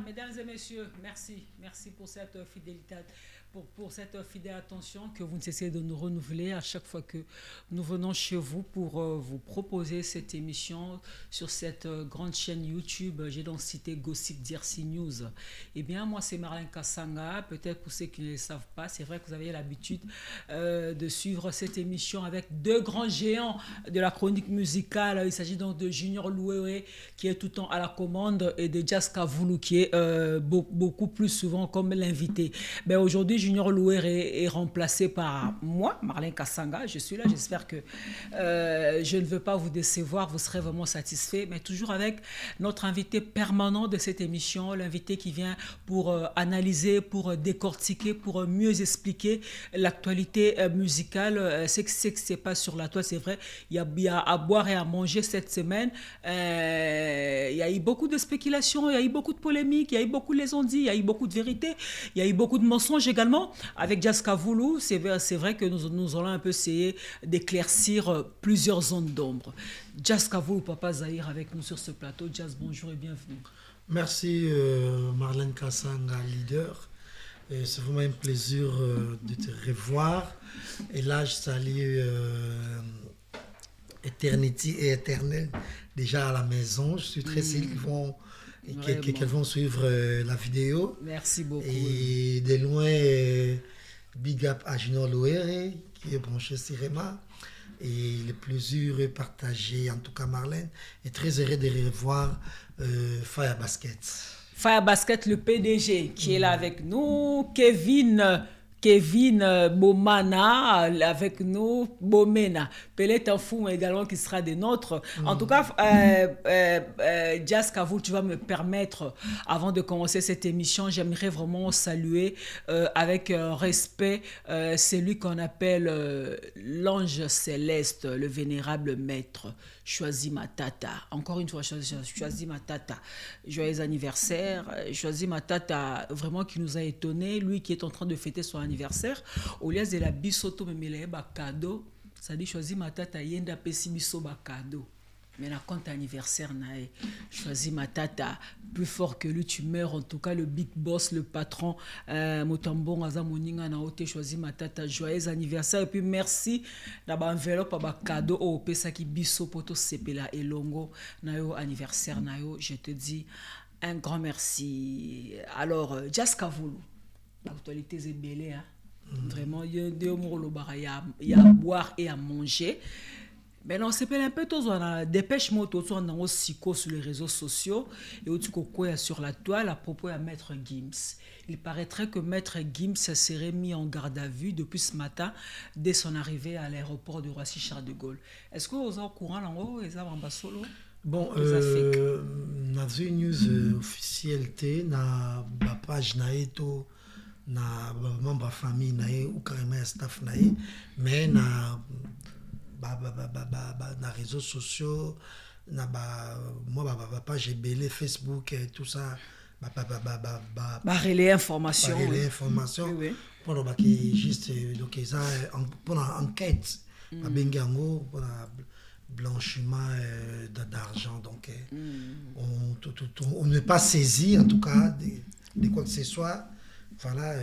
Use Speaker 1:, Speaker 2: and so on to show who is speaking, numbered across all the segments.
Speaker 1: mesdames et messieurs, merci. Merci pour cette fidélité, pour cette fidèle attention que vous ne cessez de nous renouveler à chaque fois que nous venons chez vous pour vous proposer cette émission sur cette grande chaîne YouTube. J'ai donc cité Gossip DRC News. Eh bien, moi, c'est Marlène Kassanga. Peut-être pour ceux qui ne le savent pas, c'est vrai que vous avez l'habitude de suivre cette émission avec deux grands géants de la chronique musicale. Il s'agit donc de Junior Louéré qui est tout le temps à la commande et de Jazz Kavoulou qui est beaucoup plus souvent comme l'invité. Mais aujourd'hui, Junior Louéré est remplacé par moi, Marlène Kassanga. Je suis là, j'espère que je ne veux pas vous décevoir, vous serez vraiment satisfait, mais toujours avec notre invité permanent de cette émission, l'invité qui vient pour analyser, pour décortiquer, pour mieux expliquer l'actualité musicale. C'est que c'est pas sur la toile, c'est vrai, il y a à boire et à manger cette semaine. Il y a eu beaucoup de spéculations, il y a eu beaucoup de polémiques, il y a eu beaucoup de légendes, il y a eu beaucoup de vérités, il y a eu beaucoup de mensonges également. Avec Jazz Kavoulou, c'est vrai que nous allons un peu essayer d'éclaircir plusieurs zones d'ombre. Jazz Kavoulou, Papa Zahir, avec nous sur ce plateau. Jazz, bonjour et bienvenue.
Speaker 2: Merci Marlène Kassanga, leader. C'est vraiment un plaisir de te revoir. Et là, je salue Eternity et Éternel déjà à la maison. Je suis très sûr qu'elles vont suivre la vidéo.
Speaker 1: Merci beaucoup.
Speaker 2: Et de loin, big up à Junior Louéré qui est branché sur Rema. Et le plaisir est partagé, en tout cas Marlène, est très heureux de revoir Fire Basket.
Speaker 1: Fire Basket, le PDG qui est là avec nous, Kevin Bomana avec nous, Bomena. Pelé Tafou également qui sera des nôtres. En tout cas, Jazz Kavoulou, tu vas me permettre, avant de commencer cette émission, j'aimerais vraiment saluer avec respect celui qu'on appelle l'ange céleste, le vénérable maître, Choisi Matata. Encore une fois, Choisi Matata. Joyeux anniversaire. Choisi Matata, vraiment qui nous a étonnés. Lui qui est en train de fêter son anniversaire. Au lieu de la bisoto, mais il a cadeau. Ça dit Choisi Matata, yenda pesi biso ba cadeau. Mais la compte anniversaire nae, Choisi Matata, plus fort que lui, tu meurs. En tout cas, le big boss, le patron, Motambon Azamoninga Naote, Choisi Matata, joyeux anniversaire. Et puis merci d'avoir enveloppe à cadeau au Pesaki Biso Poto Sepela et Longo, Nayo anniversaire Nayo. Je te dis un grand merci. Alors, Jazz Kavoulou, l'actualité est belle, hein? Vraiment, il y a à boire et à manger. Mais non, c'est un peu tout ça. Dépêche-moi, tout ça, on a aussi sur les réseaux sociaux et où tu coupes sur la toile à propos de Maître Gims. Il paraîtrait que Maître Gims serait mis en garde à vue depuis ce matin, dès son arrivée à l'aéroport de Roissy-Charles de Gaulle. Est-ce que vous êtes au courant là haut et ça va en solo?
Speaker 2: Bon, na une news officielle na la page naeto na membre famille nae ou carrément staff nae, mais na na réseaux sociaux na moi page belé Facebook et tout ça
Speaker 1: relais information
Speaker 2: oui. Pour que juste donc ça pour enquête bengi ngo pour blanchiment d'argent donc on ne pas saisi en tout cas de quoi que ce soit, voilà,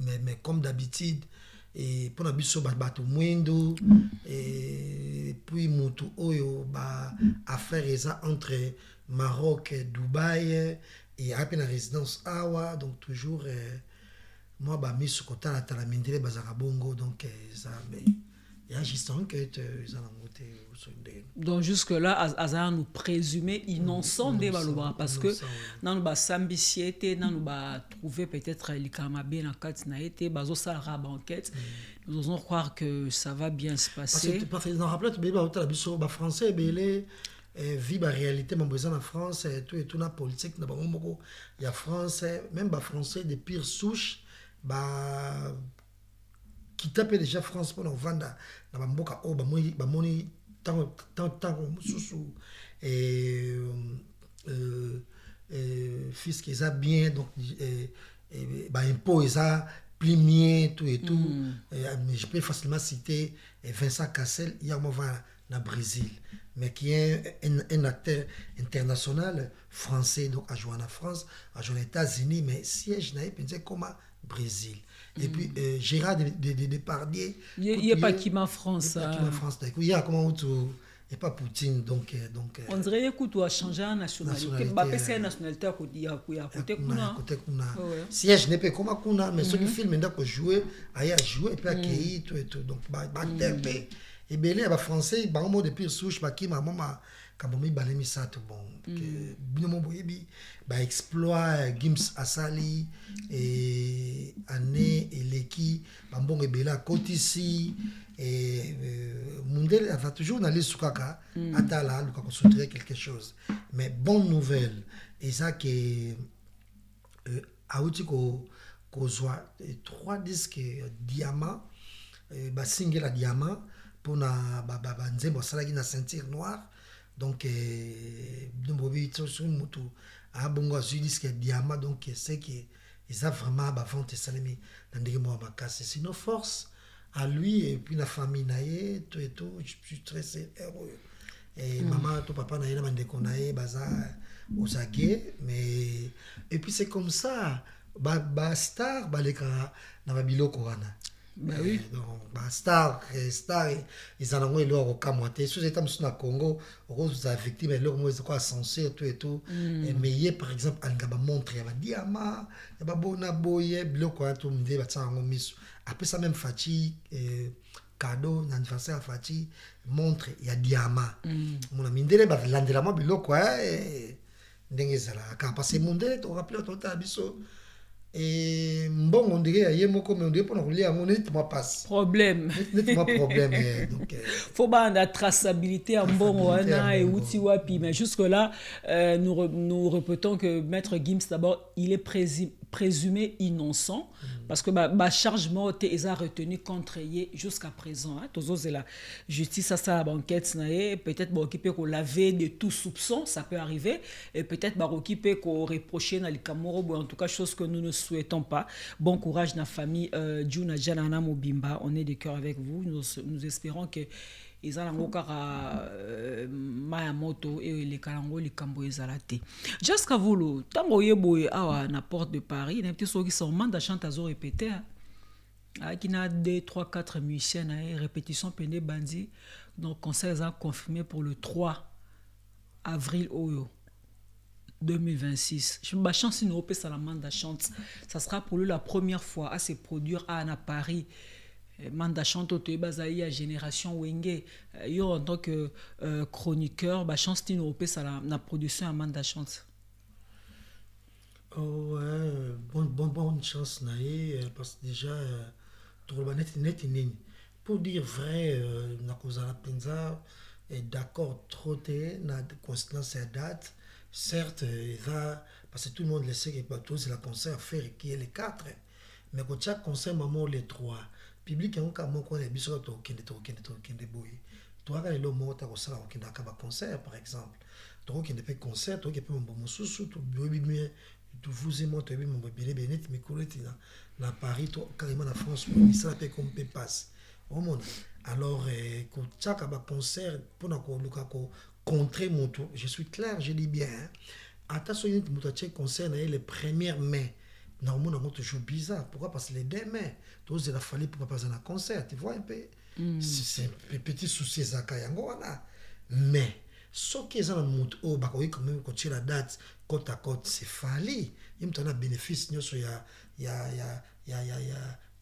Speaker 2: mais comme d'habitude et pour la biso bato mwendo et puis mutu oyo affaire eza entre Maroc et Dubaï et après la résidence awa, donc toujours moi miso kota la talamindele bazaka bongo, donc ça mais il y a juste enquête ils ont monté
Speaker 1: donc jusque là azana nous présumer innocent de baloba parce que dans le sambisiete dans le trouver peut-être likama bien en kat na été bazo ça rab enquête. Nous osons croire que ça va bien se passer
Speaker 2: parce que dans rappelle tu la biso ba français belé vit la réalité mon besoin en France et tout la politique na bango moko il y a français même ba français de pire souche qui tapait déjà France pour nous vendre dans la mboka oh bamoni tant sous et fils qui ça bien donc impôt ça plimier tout et tout mais je peux facilement citer Vincent Cassel hier moi na Brésil, mais qui est un acteur international français, donc à jouer en France, à jouer aux États-Unis, mais siège na pensé comme Brésil. Et puis Gérard Depardieu,
Speaker 1: il n'y a pas qui m'a France.
Speaker 2: Il y a comment tu et pas Poutine, donc
Speaker 1: on dirait que tu as changé en nationalité. Mbappé c'est une nationalité à côté kuna.
Speaker 2: Siège n'est pas comme kuna, mais ceux qui filment donc jouer, ailleurs jouer et puis accueillir tout donc battre et bien les français ba mot depuis souche ba qui maman kabomi balemi ça tout bon que binomo boyebi ba exploit Gims Asali et Ané et Leki bambon et bela Kotisi et Mundele va toujours aller sukaka atala luka construire quelque chose, mais bonne nouvelle et ça que auti ko soit 3 disques diamant ba single à diamant pour na nzembo salaki na ceinture noire, donc bobi sur mutu a bongo sur disque diamant, donc c'est que ils a vraiment ba vente salami na ndenge mo makasi, sinon force à lui et puis la famille naie tout et tout, je suis très heureux et maman ton papa naie na bandeko naie baza osake, mais et puis c'est comme ça ba star ba leka na babiloko wana.
Speaker 1: Bah oui.
Speaker 2: Donc, star, ils en ont eu leur camoté. Si vous êtes dans le Congo, vous avez victime, leur mot est quoi, censé, tout et tout. Mais par exemple, on va montrer, il y a des diamants, il y a des bonaboye, bloc, tout le monde va s'en remettre. Après ça, même Fati, cadeau, l'anniversaire Fati, montre, il y a des diamants. Mon ami, il y a des diamants, bloc, et quand passer mon délai, on rappelle tout à l'heure. Et bon, on dirait, il y a un comme on dirait, pour nous lire, on est pas passe.
Speaker 1: Problème.
Speaker 2: Donc,
Speaker 1: faut pas la traçabilité en bon wana et outil wapi, mais jusque là, nous répétons que Maître Gims d'abord, il est présumé innocent parce que ma chargement est retenu contre lui jusqu'à présent. Toujours c'est la justice à sa banquette, peut-être occupé qu'on laver de tout soupçon, ça peut arriver, et peut-être occupé qu'on reprocher dans les Camoro, en tout cas chose que nous ne souhaitons pas. Bon courage dans la famille Juna Janana Mobimba, on est de cœur avec vous. Nous espérons que ils ont encore Mayamoto et les Kalango, les Kambo et Zalate. Jusqu'à vous, le temps où il y a la porte de Paris, il y a des petits qui sont mandat chante à répéter. Il y a 2, 3, 4 musiciens, répétition pendant bandi. Donc, le conseil a confirmé pour le 3 avril 2026. Je me chance une Europe à la mandat chante. Ça sera pour lui la première fois à se produire à Paris. Manda chante au Bazaï à Génération Wenge. Yo en tant que chroniqueur, chance d'une Europe à la production à Manda chante.
Speaker 2: Oh ouais, bonne chance naïe parce que déjà pour dire vrai, na cause la penza est d'accord troté na constance à date. Certes, il va parce que tout le monde le sait que bateau c'est la concert faire qui est les 4, mais quand chaque concert maman les 3. Public en cas mon connaît biso to kende boy to aka le mo ta ko sala ko kende aka ba concert par exemple to kende pe concert to ke pe mo mususu to bobi mi to vous et moi to bi mo bele benet mi koleti na Paris to carrément na France mi sala pe comme pe passe au monde alors ko chaka ba concert pour na ko luka ko contrer mon tour, je suis clair, je dis bien attention ni mo ta concert na le 1er mai. Normalement, on est toujours bizarre. Pourquoi? Parce que les 2 mai, tous il a fallu pour pas passer un concert. Tu vois un peu? C'est un petit souci, ça, mais ce qui est dans le monde, quand même, quand tu as la date, côte à côte, c'est fallu. Il y a un bénéfice, il y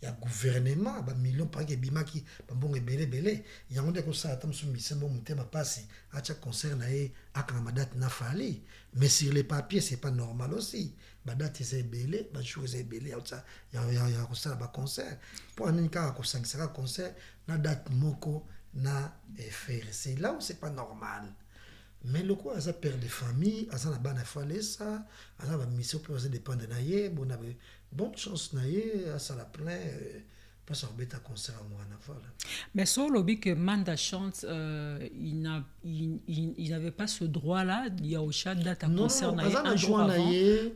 Speaker 2: a gouvernement, millions par exemple, bima qui, bon et belé. Il y a un des ça, attends, sur mission, mon thème passé, à chaque concert, à quand ma date n'a fallu. Mais sur les papiers, c'est pas normal aussi. La date est belé, la chose est belé, il y a un concert. Pour un cas, un concert, la date moko na faire. C'est là où c'est pas normal. Mais le quoi, ça perd des familles, ça n'a pas de ça, ça va mission pour ça dépend de naïe, bonne chance naïe, ça la plein. Pas sur bêta concert à moi
Speaker 1: mais sur le but que Manda chante il n'avait pas ce droit là il y a au chat date à concert un jour avant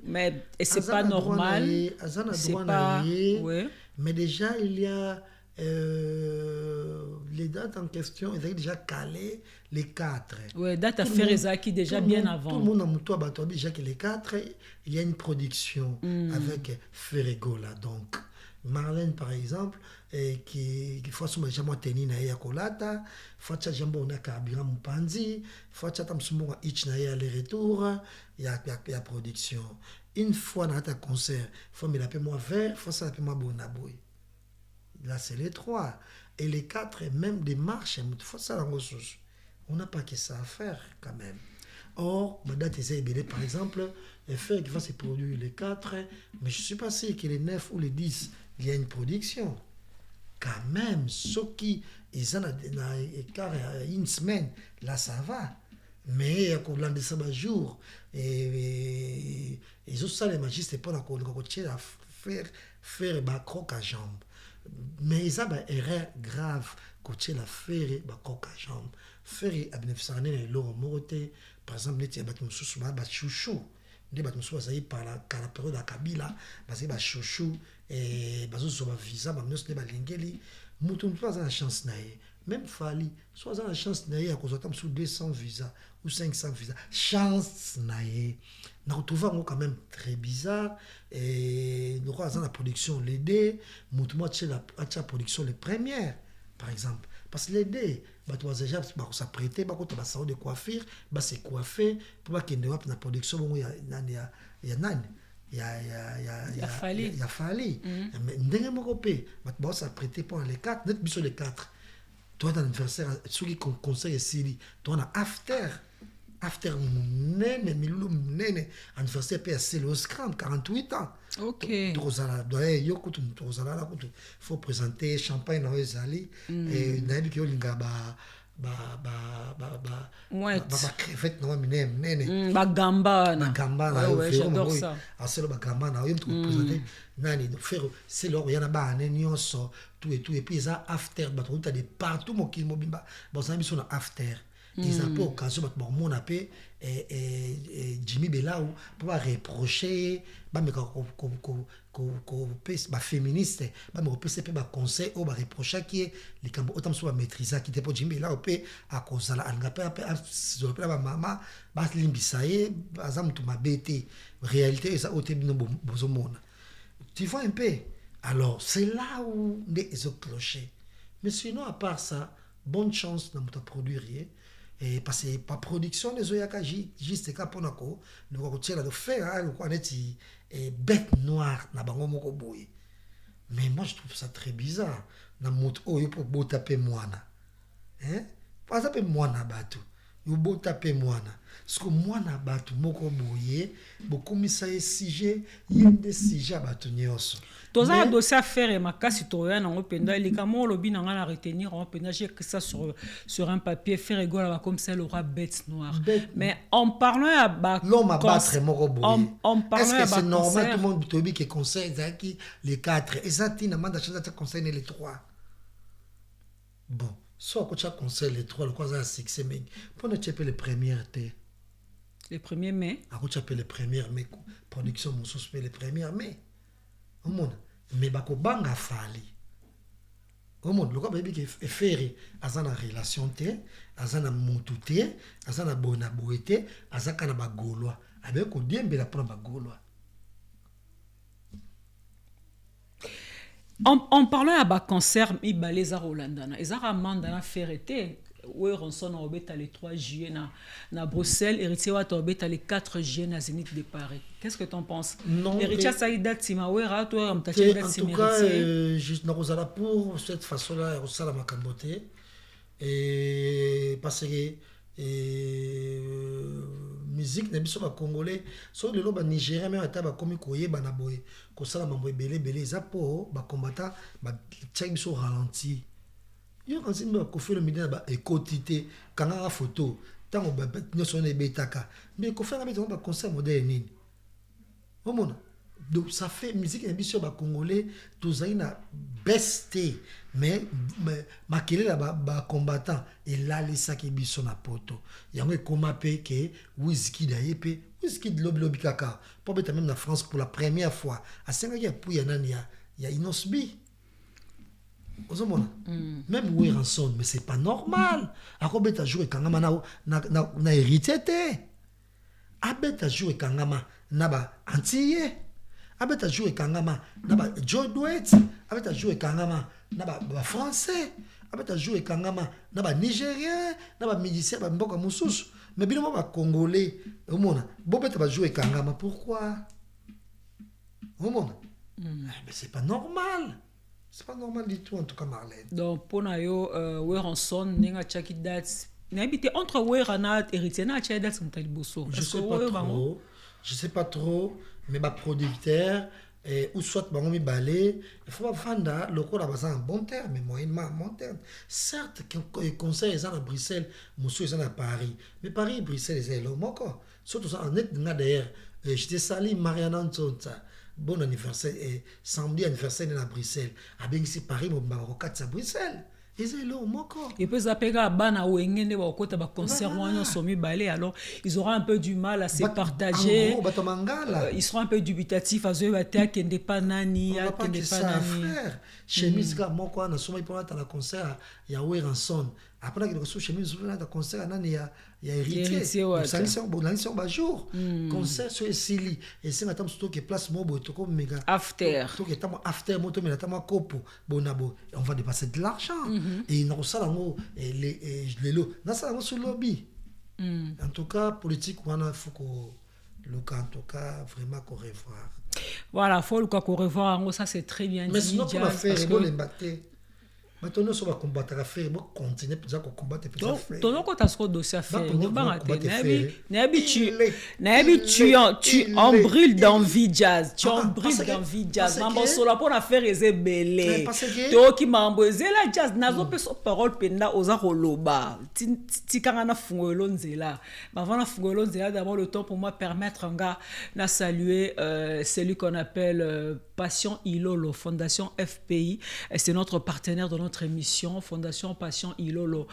Speaker 1: mais c'est pas normal
Speaker 2: c'est pas ouais. Mais déjà il y a les dates en question, ils avaient déjà calé les 4.
Speaker 1: Oui, date à faire qui déjà bien avant.
Speaker 2: Tout le monde a monté déjà que les 4, il y a une production avec Ferregola. Donc, Marlène, par exemple, qui faut que jambo teni na ya kolata, faut que jambo on a carburant mupanzi, faut que tam sumo itch na ya les retours, il y a production. Une fois dans un concert, faut me l'appeler moi vert, faut ça l'appeler moi bonaboy. Là c'est les 3 et les 4 même des marches, faut ça la ressource. On n'a pas que ça à faire quand même. Or, ma date est par exemple, les faire qui va se produire les 4, mais je ne suis pas sûr que les 9 ou les 10, il y a une production. Quand même, ceux qui ils ont une semaine, là ça va. Mais quand on a des jours, et ils ont ça les magistes pour la faire des crocs à jambes. Mais ils ont une erreur grave quand la faire des crocs à jambes. Faire à 1900 années, par exemple, il y a des chouchou. Des bâtiments par la période de Kabila, parce que chouchou et bazo ba visa, ba mnos ne ba lingeli, mutum pas la chance naé. Même Fali, soit la chance naé à cause de 200 visas ou 500 visas. Chance naé. Nous retrouvons quand même très bizarre et nous avons la production l'aider, mutum la production les premières par exemple. Parce que les dés, tu vas déjà s'apprêter, tu vas salon de coiffure, tu vas se coiffer, pour qu'il y ait une production, il y a fallu. Mais tu vas s'apprêter pour les 4, net sur les 4. Tu as un anniversaire, ceux qui conseillent ici, tu as un after nene, anniversaire PSC le Scrum, 48 ans.
Speaker 1: Ok.
Speaker 2: Il faut présenter champagne dans les allées et d'ailleurs qui ont crevette non nene
Speaker 1: bagamba
Speaker 2: j'adore
Speaker 1: ça
Speaker 2: c'est bagamba na yo présenter nani faire c'est là il y en a ba nyonso tout et puis ça after ba tu as des partout mo ki mobimba bon ça mis sur after ils ont pas occasion de mon appel et Jimmy Bellaou pour reprocher ba me ba féministe ba me reprocher pe ba conseil ou ba reprocher qui les cambo autant soit maîtriser qui était pour Jimmy Bellaou pe à cause la anga pe sur le ba mama ba limbisaye azam tu ma bête réalité ça au tebino bozomona tu vois un peu alors c'est là où les clochers mais sinon à part ça bonne chance dans ta produire et parce que par production les oyaka juste ka pona ko le ko tiela de faire le ko neti bête noire na bango moko boye mais moi je trouve ça très bizarre na moto oyo pour botaper mwana pas taper mwana batu yo botaper mwana parce que mwana batu moko boye bokomisa sujet yende sujet batu nyonso
Speaker 1: toza un dossier à faire et makasi toya na ngopenda likamo lobi na ngana retenir on penda j'ai que ça sur un papier faire égale comme ça le roi bête noire mais en parlant à ba
Speaker 2: l'homme à battre moko boye
Speaker 1: en parlant à ba
Speaker 2: c'est normal tout le monde tobi que conseil zaki les 4 et ça tina manda chose à conseiller les 3 bon soit que tu conseil les 3 le quoi ça succès mais pour ne cheper les premières
Speaker 1: les premiers mai
Speaker 2: à quoi tu appelles les premières mai production mon suspect les premières mai au monde mais bako banga fali au monde le quoi baby qui est ferré azana relation te azana mutu te azana bona boete azaka na bagolwa avec ko diembe la prendre bagolwa
Speaker 1: en parlant à ba cancer mi baleza rolandana ezara mandana ferrete où on sonne au bêta le 3 juillet na Bruxelles héritier wa to bêta le 4 juillet na Zénith de Paris. Qu'est-ce que tu en penses?
Speaker 2: Non,
Speaker 1: héritier ça date sima wera toi am tachi date
Speaker 2: sima. En tout cas juste na rozala pour cette façon là rozala makambote et parce que musique na biso ba congolais so le loba nigérien même ata ba komi koyeba na boye ko sala mambo belé za po ba combattant ba tchek biso ralenti. Yo quand c'est me faire le midi ba écotité quand la photo tant ba nous sonne betaka mais ko faire mettre ba concert moderne au monde donc ça fait musique ambition ba congolais tous na besté mais makele la ba combattant et là les sacs biso na poto yango comme pe que Wizkid ayepe Wizkid lobby kaka pour être même na France pour la première fois à 5 ans pour ya nani ya Inosbi. Même où ranson, mais c'est pas normal. À quoi bête à jouer quand na hérité te. À bête à jouer quand na ba antillais. À bête à jouer quand na ba Joe Douet. À bête à jouer quand na ba français. À bête à jouer quand na ba nigérien, na ba musicien ba mboka mususu. Mais bien ba congolais, au monde. Bon bête à jouer quand pourquoi? Au monde. Mais c'est pas normal. C'est pas normal du tout, en tout cas, Marlène.
Speaker 1: Donc, pour nous, Weranson, n'est-ce pas qui date? N'habite entre Weranat et Ritiana, tu as date sur Taliboso.
Speaker 2: Je sais pas trop, mais ma producteur, ou soit ma mi balai, il faut pas vendre le cours à un bon terme, mais moyennement un bon terme. Certes, le conseil est à Bruxelles, monsieur est à Paris, mais Paris et Bruxelles, c'est le mot. Surtout ça, en est d'ailleurs, j'étais sali Marianne Antonta. Bon anniversaire et samedi anniversaire à Bruxelles. À bien ici Paris, mon Maroc à Bruxelles. Et c'est là moko.
Speaker 1: Et puis ça pega bana wengene wa kota ba concert wana somi balé, alors ils auront un peu du mal à se partager. Ils seront un peu dubitatifs à eux batia kende pa nani ya kende pa nani.
Speaker 2: Chemise ga moko na somi pour la concert ya Weranson. Après que le chemise na concert nani ya héritier. Ça c'est un jour. Concert sur Sili et c'est maintenant surtout que place mobo to comme méga
Speaker 1: after.
Speaker 2: To que tamo after moto mais tamo kopo bonabo. On va dépasser de l'argent. Et non ça là les lots. Na ça sur lobby. En tout cas politique on a faut que le cas en tout cas vraiment qu'on revoir.
Speaker 1: Voilà, faut le cas qu'on revoir. Ça c'est très bien dit.
Speaker 2: Mais sinon pour la faire c'est bon les battre. Maintenant, on va combattre à faire, on va continuer à combattre à faire.
Speaker 1: Ton nom, quand tu as ce dossier à faire, tu embrûles dans vie jazz. Tu embrûles dans vie jazz. Maman, sur la pour la faire, c'est belé. Toi qui m'as embrûlé la jazz, n'a pas de parole penda aux aroloba. Tu quand on a fungolon zela. Avant la fungolon zela, d'abord le temps pour moi permettre un gars de saluer celui qu'on appelle Passion Ilolo, Fondation FPI. C'est notre partenaire de notre émission, Fondation Passion Ilolo,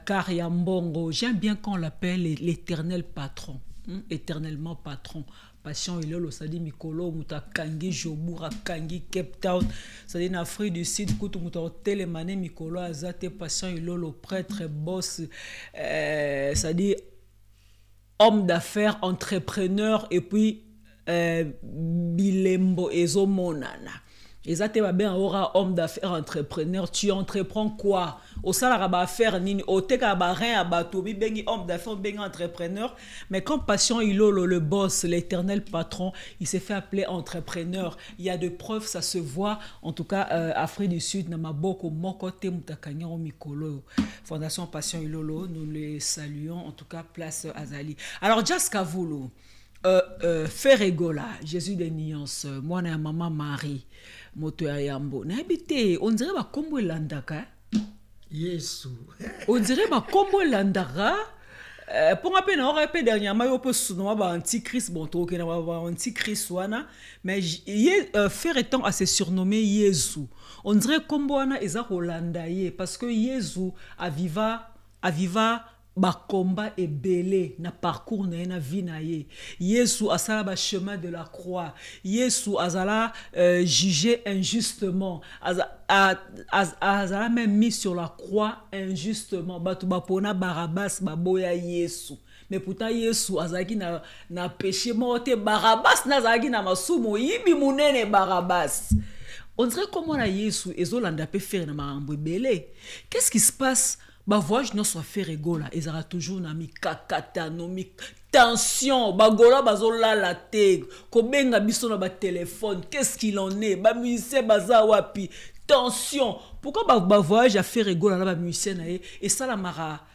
Speaker 1: Kariambongo. J'aime bien qu'on l'appelle l'éternel patron, éternellement patron. Passion Ilolo, ça dit Mikolo, Mouta Kangi, Jobura, Kangi, Cape Town, ça dit en Afrique du Sud, Koutou Mouta Télémané, Mikolo, Azate, Passion Ilolo, prêtre, boss, ça dit homme d'affaires, entrepreneur, et puis Bilembo, Ezomonana. Et ça, tu vas bien avoir homme d'affaires, entrepreneur. Tu entreprends quoi? Au salaire, à faire nini? Au teka, à rien, à bateau, bengi homme d'affaires, bengi entrepreneur. Mais comme Passion Ilolo, le boss, l'éternel patron, il s'est fait appeler entrepreneur. Il y a de preuves, ça se voit. En tout cas, Afrique du Sud, Namaboko, Mokote, Mutakanyan, Mikolo. Fondation Passion Ilolo, nous les saluons. En tout cas, place Azali. Alors, Jaska Voulou, Ferregola, Jésus des Nuances, moi, et maman Marie. Moto ya yambo na habité on dirait ba kombo landaka
Speaker 2: Yesu
Speaker 1: on dirait ba kombo landaka pour un peu na ora peu dernièrement yo peut souno ba antichrist bon to ke na ba antichrist wana mais faire étant à se surnommer Yesu on dirait kombo wana eza holandaye parce que Yesu aviva ba combat est belé na parcours na vie na ye Yesu asala ba chemin de la croix Yesu azala jugé injustement azala même mis sur la croix injustement batu ba pona Barabbas baboya Yesu mais pourtant Yesu azaki na péché morte Barabbas nazaki na masumu yibi munene Barabbas. On dirait comment la Yesu ezolanda pe faire na marambo belé. Qu'est-ce qui se passe? Ba voyage non soit fait rigola et ça toujours na mi kakata no mi tension ba gola bazola la te ko benga biso na ba téléphone qu'est-ce qu'il en est ba musicien baza wapi tension pourquoi ba voyage a fait rigola na ba musicien na et ça la mara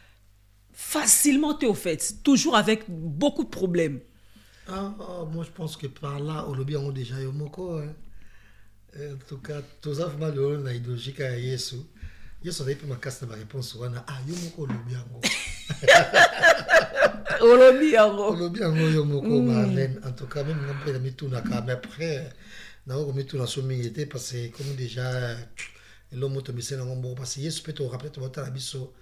Speaker 1: facilement au fait toujours avec beaucoup de problèmes.
Speaker 2: Moi je pense que par là au lobby on déjà yomoko en tout cas tous ça mal na idéologique à Yesu. Je savais pas ma casse de ma réponse wana yomoko lobby yango lobby yango yomoko Marlène en tout cas même on peut mettre tout na mais après na on met tout na sommité parce que comme déjà l'homme automisé na ngombo parce que Yesu peut te rappeler tout votre abisso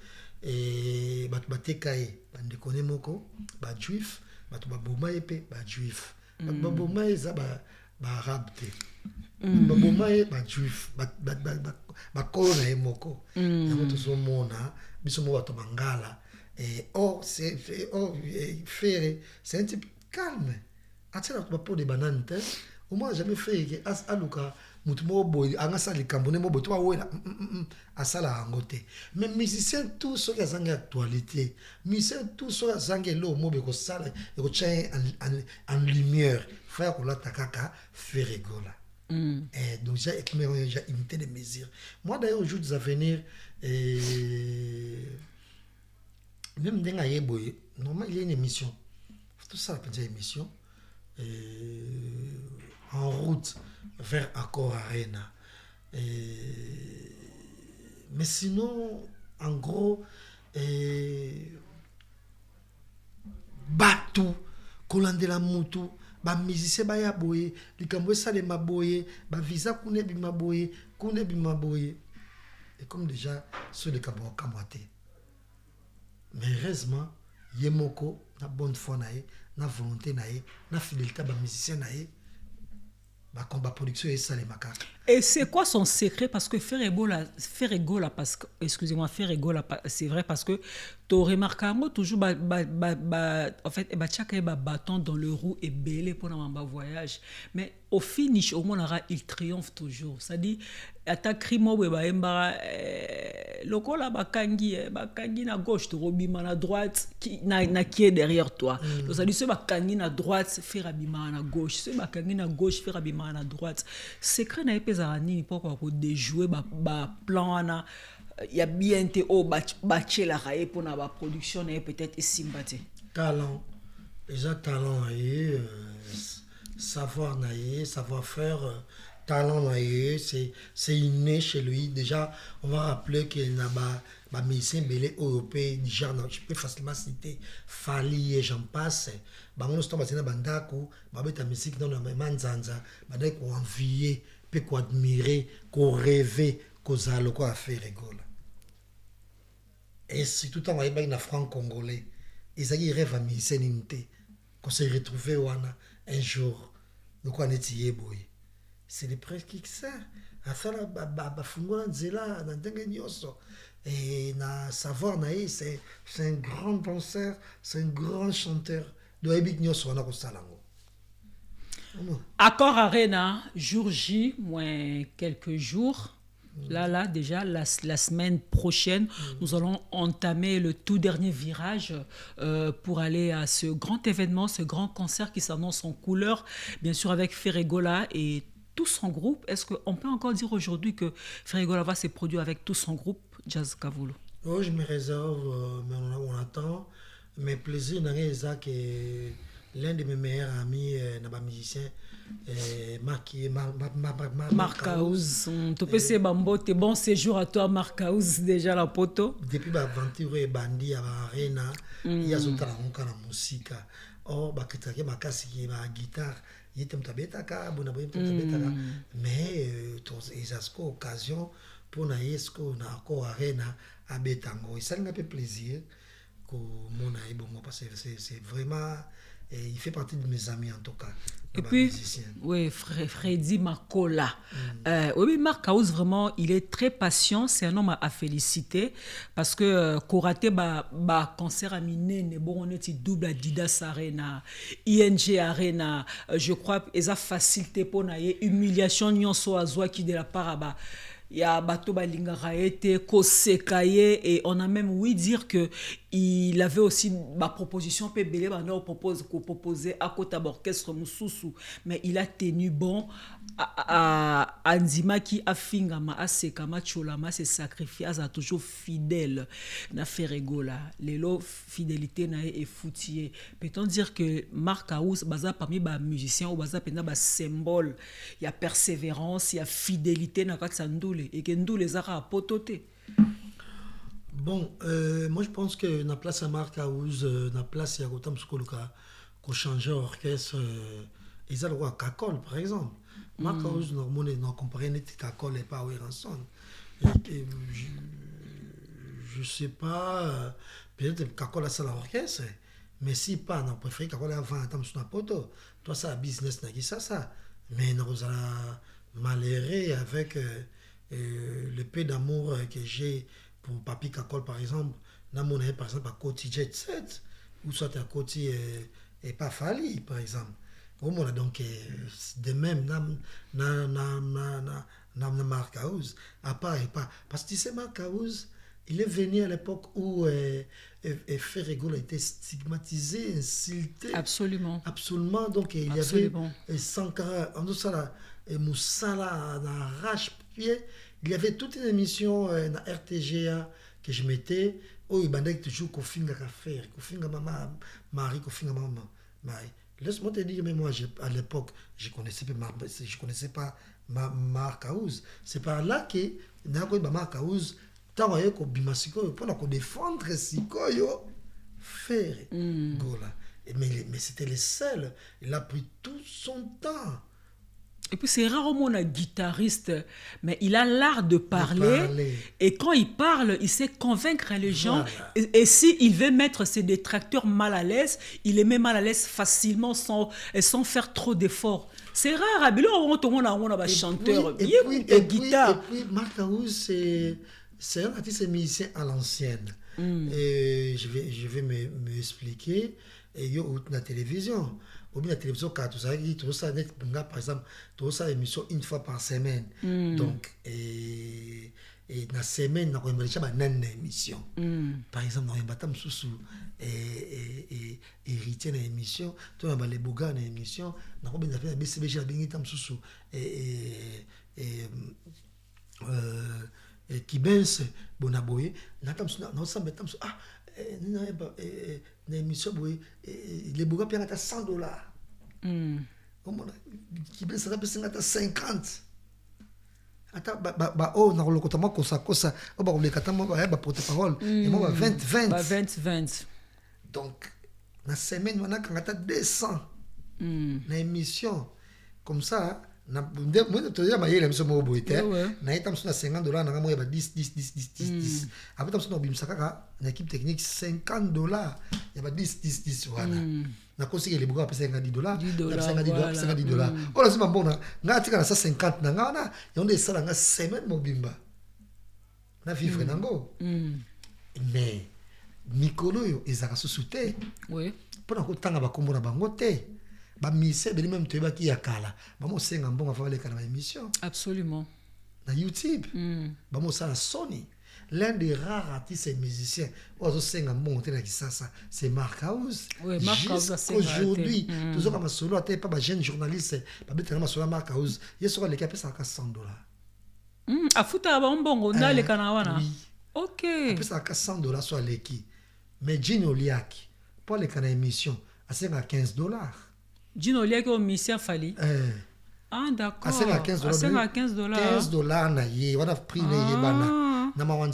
Speaker 2: et batekae bande connaît moko ba juif ba boma épée ba juif ba boma eza ba arabe te baboma ye bajuif bakolo na ye moko yango tozomona biso mo bato bangala Ferré c'est un type calme atiala bapo de banane te au moins jamais fait que aluka mutu mo boy anga sali kambone mo boy to wela asala angote mais musicien tout ce qui a zanga actualité musicien tout ce qui a zanga lo mo be ko sala e ko tient en lumière faire ko la takaka Ferré gola et donc j'ai imité des mesures moi d'ailleurs au jour des avenirs même denga yeboy normalement il y a une émission tout ça peut dire émission en route vers Accor Arena. Mais sinon, en gros, Batu, Kolandela Mutu, ba musicien ba ya boye, likambo ça de maboye, ba visa kune bi maboye. Et comme déjà sur le cabo kamate. Mais heureusement, Yemoko na bonne foi nae, na volonté nae, na fidélité ba musicien nae. Combat production et ça les macaques.
Speaker 1: Et c'est quoi son secret? Parce que Ferré Gola, parce que, excusez-moi, Ferré Gola, c'est vrai parce que tu remarques toujours, en fait, chacun a bâton dans le roue et belé pendant un voyage. Mais au finish, au moins, il triomphe toujours. C'est-à-dire, attaque crimo, le cola, bakangi na gauche, tu robima na droite, qui est derrière toi. Donc, ça dit, ce bakangi na droite, faire abima na gauche. Ce bakangi na gauche, faire abima na droite. Secret na epezarani, pourquoi déjouer, plan, il y a bien été au bâché la raie pour la production et peut-être sympathie.
Speaker 2: Talent, déjà talent savoir naïe, savoir faire talent naïe, c'est inné chez lui. Déjà, on va rappeler qu'il n'a pas musicien belé européen, déjà je peux facilement citer Fali et j'en passe. On se tombe dans bandako, ta musique dans le même zanza, qu'on envier, puis qu'on admirer, qu'on rêver, qu'on a le quoi à faire rigoler. Et si tout le temps on est franc-congolais, ils ont rêve à musicité, qu'on s'est retrouvé un jour, donc on est yeboy. C'est le prêtre qui sert. À faire la fungola nzela na dengue nyoso et na savoir naï c'est un grand danseur, c'est un grand chanteur de ebik nyoso na ko salango.
Speaker 1: Accor Arena, jour J, moins quelques jours. Là, déjà, la semaine prochaine, nous allons entamer le tout dernier virage pour aller à ce grand événement, ce grand concert qui s'annonce en couleur, bien sûr avec Ferré Gola et tout son groupe. Est-ce qu'on peut encore dire aujourd'hui que Ferré Gola va se produire avec tout son groupe, Jazz Kavulu?
Speaker 2: Oh, je me réserve, mais on attend. Mes plaisirs, c'est que l'un de mes meilleurs amis, musicien,
Speaker 1: Marc House. Tu peux se bambote. Bon séjour à toi, Marc House, déjà la poto.
Speaker 2: Depuis l'aventure et bandi à l'arena, il y a ce talent la musique. Oh, bakitake makasi ma guitare, il était tabetaka, mais ils ont occasion pour naïsco na Accor Arena à Betango. Et ça nous fait plaisir que mon aïe bon parce que c'est vraiment il fait partie de mes amis en tout cas.
Speaker 1: Et puis, oui, Freddy Makola. Oui, Marc House, vraiment, il est très patient. C'est un homme à féliciter parce que Korate, concert à Mine, bon, on est double à Didas Arena, ING Arena. Je crois qu'ils ont facilité pour nous. Humiliation, nyonso azwa qui de la part il y a bateau balingara été kosekaye et on a même ouï dire que il avait aussi ma proposition PBL proposer à côté d'orchestre Moussousou mais il a tenu bon à Nzima qui a fingama à sekama cholama se sacrifié a toujours fidèle na Ferré Gola lelo fidélité na et foutier peut-on dire que Marc House baza parmi ba musiciens ou baza pena ba symbole il y a persévérance il y a fidélité na katsa ndule et que ndule zara pototé.
Speaker 2: Bon, moi je pense que na place à Marc House na place ya kotam skoluka ko changer orchestre ils ont le roi Kakol par exemple. Marc House normalement non comparé net Kakol et pas Ranson. Je sais pas peut-être Kakol a ça l'orchestre mais si pas non préféré Kakol avant tam sur na poto toi ça business na qui ça mais nous allons malheureux avec le peu d'amour que j'ai pour Papi Kakol, par exemple. Par exemple, à côté Jet Set, ou soit à côté et pas Fali, par exemple. Donc, de même, Marc House, à part et pas. Parce que tu sais, Marc House, il est venu à l'époque où Ferrego a été stigmatisé, insulté.
Speaker 1: Absolument.
Speaker 2: Absolument. Donc, il y avait Sankara, en tout ça, Moussala, dans Arrache-Pied. Il y avait toute une émission dans RTGA que je mettais. Oh, il bandait toujours Kofinga Café, Kofinga Maman, Marie, Kofinga Maman. Laisse-moi te dire, mais moi, à l'époque, je ne connaissais pas Marc House. C'est par là que, Marc House, tant que Bimasiko, pour défendre Sikoyo, faire Gola. Mais c'était le seul. Il a pris tout son temps.
Speaker 1: Et puis c'est rarement un guitariste, mais il a l'art de parler. Et quand il parle, il sait convaincre les gens. Et s'il veut mettre ses détracteurs mal à l'aise, il les met mal à l'aise facilement sans faire trop d'efforts. C'est rare. À Bilo, on a un chanteur.
Speaker 2: Et puis, Marc House, c'est un artiste musicien à l'ancienne. Et je vais me expliquer. Et il y a la télévision. Ou bien la télévision, quand tu sais, par exemple, tu as une émission une fois par semaine. Donc, et dans la semaine, on a une émission. Par exemple, on a une héritier dans l'émission, tu as les bogas dans l'émission, on a une BCBG dans l'émission, et qui bense Bonaboye, on a l'émission, les bogas payent à $100. Qui bense ça peut 50. Oh, na lokota mo kosa o ba lekata mo ba porte-parole et moi 20. Donc na semaine on a kangata 200 na émission comme ça na moi to ya mayele miso mo boite na itam suna $50 na mo ba 10 après tam suna bimsa kaka na équipe technique $50 ya ba 10 voilà na conseiller les bourgs après $50 $50 oh là c'est bon na tika na 50 na ngana yonde sala nga semaine mobimba na vivre nango mais mikolo yo ezaka susute pona ko tanga bakombo na bango te ba mise beli même toyeba ki yakala ba mo senga mbonga fa baleka na émission
Speaker 1: absolument
Speaker 2: na YouTube ba mo sala Sony. L'un des rares artistes et musiciens, c'est Marc House.
Speaker 1: Oui, Marc House.
Speaker 2: Aujourd'hui, toujours comme solo, pas de jeune journaliste, pas de solo Marc House. Il y a les capes à $100.
Speaker 1: À foutre à bon on a les canawana.
Speaker 2: Oui.
Speaker 1: Ok.
Speaker 2: Après ça, $100 sur l'équipe. Mais Gino Oliak, pour les canaux émission, à $15.
Speaker 1: Gino Oliak au mission Fali. Ah, d'accord.
Speaker 2: À $15. $15 na ye, on a pris les yebana.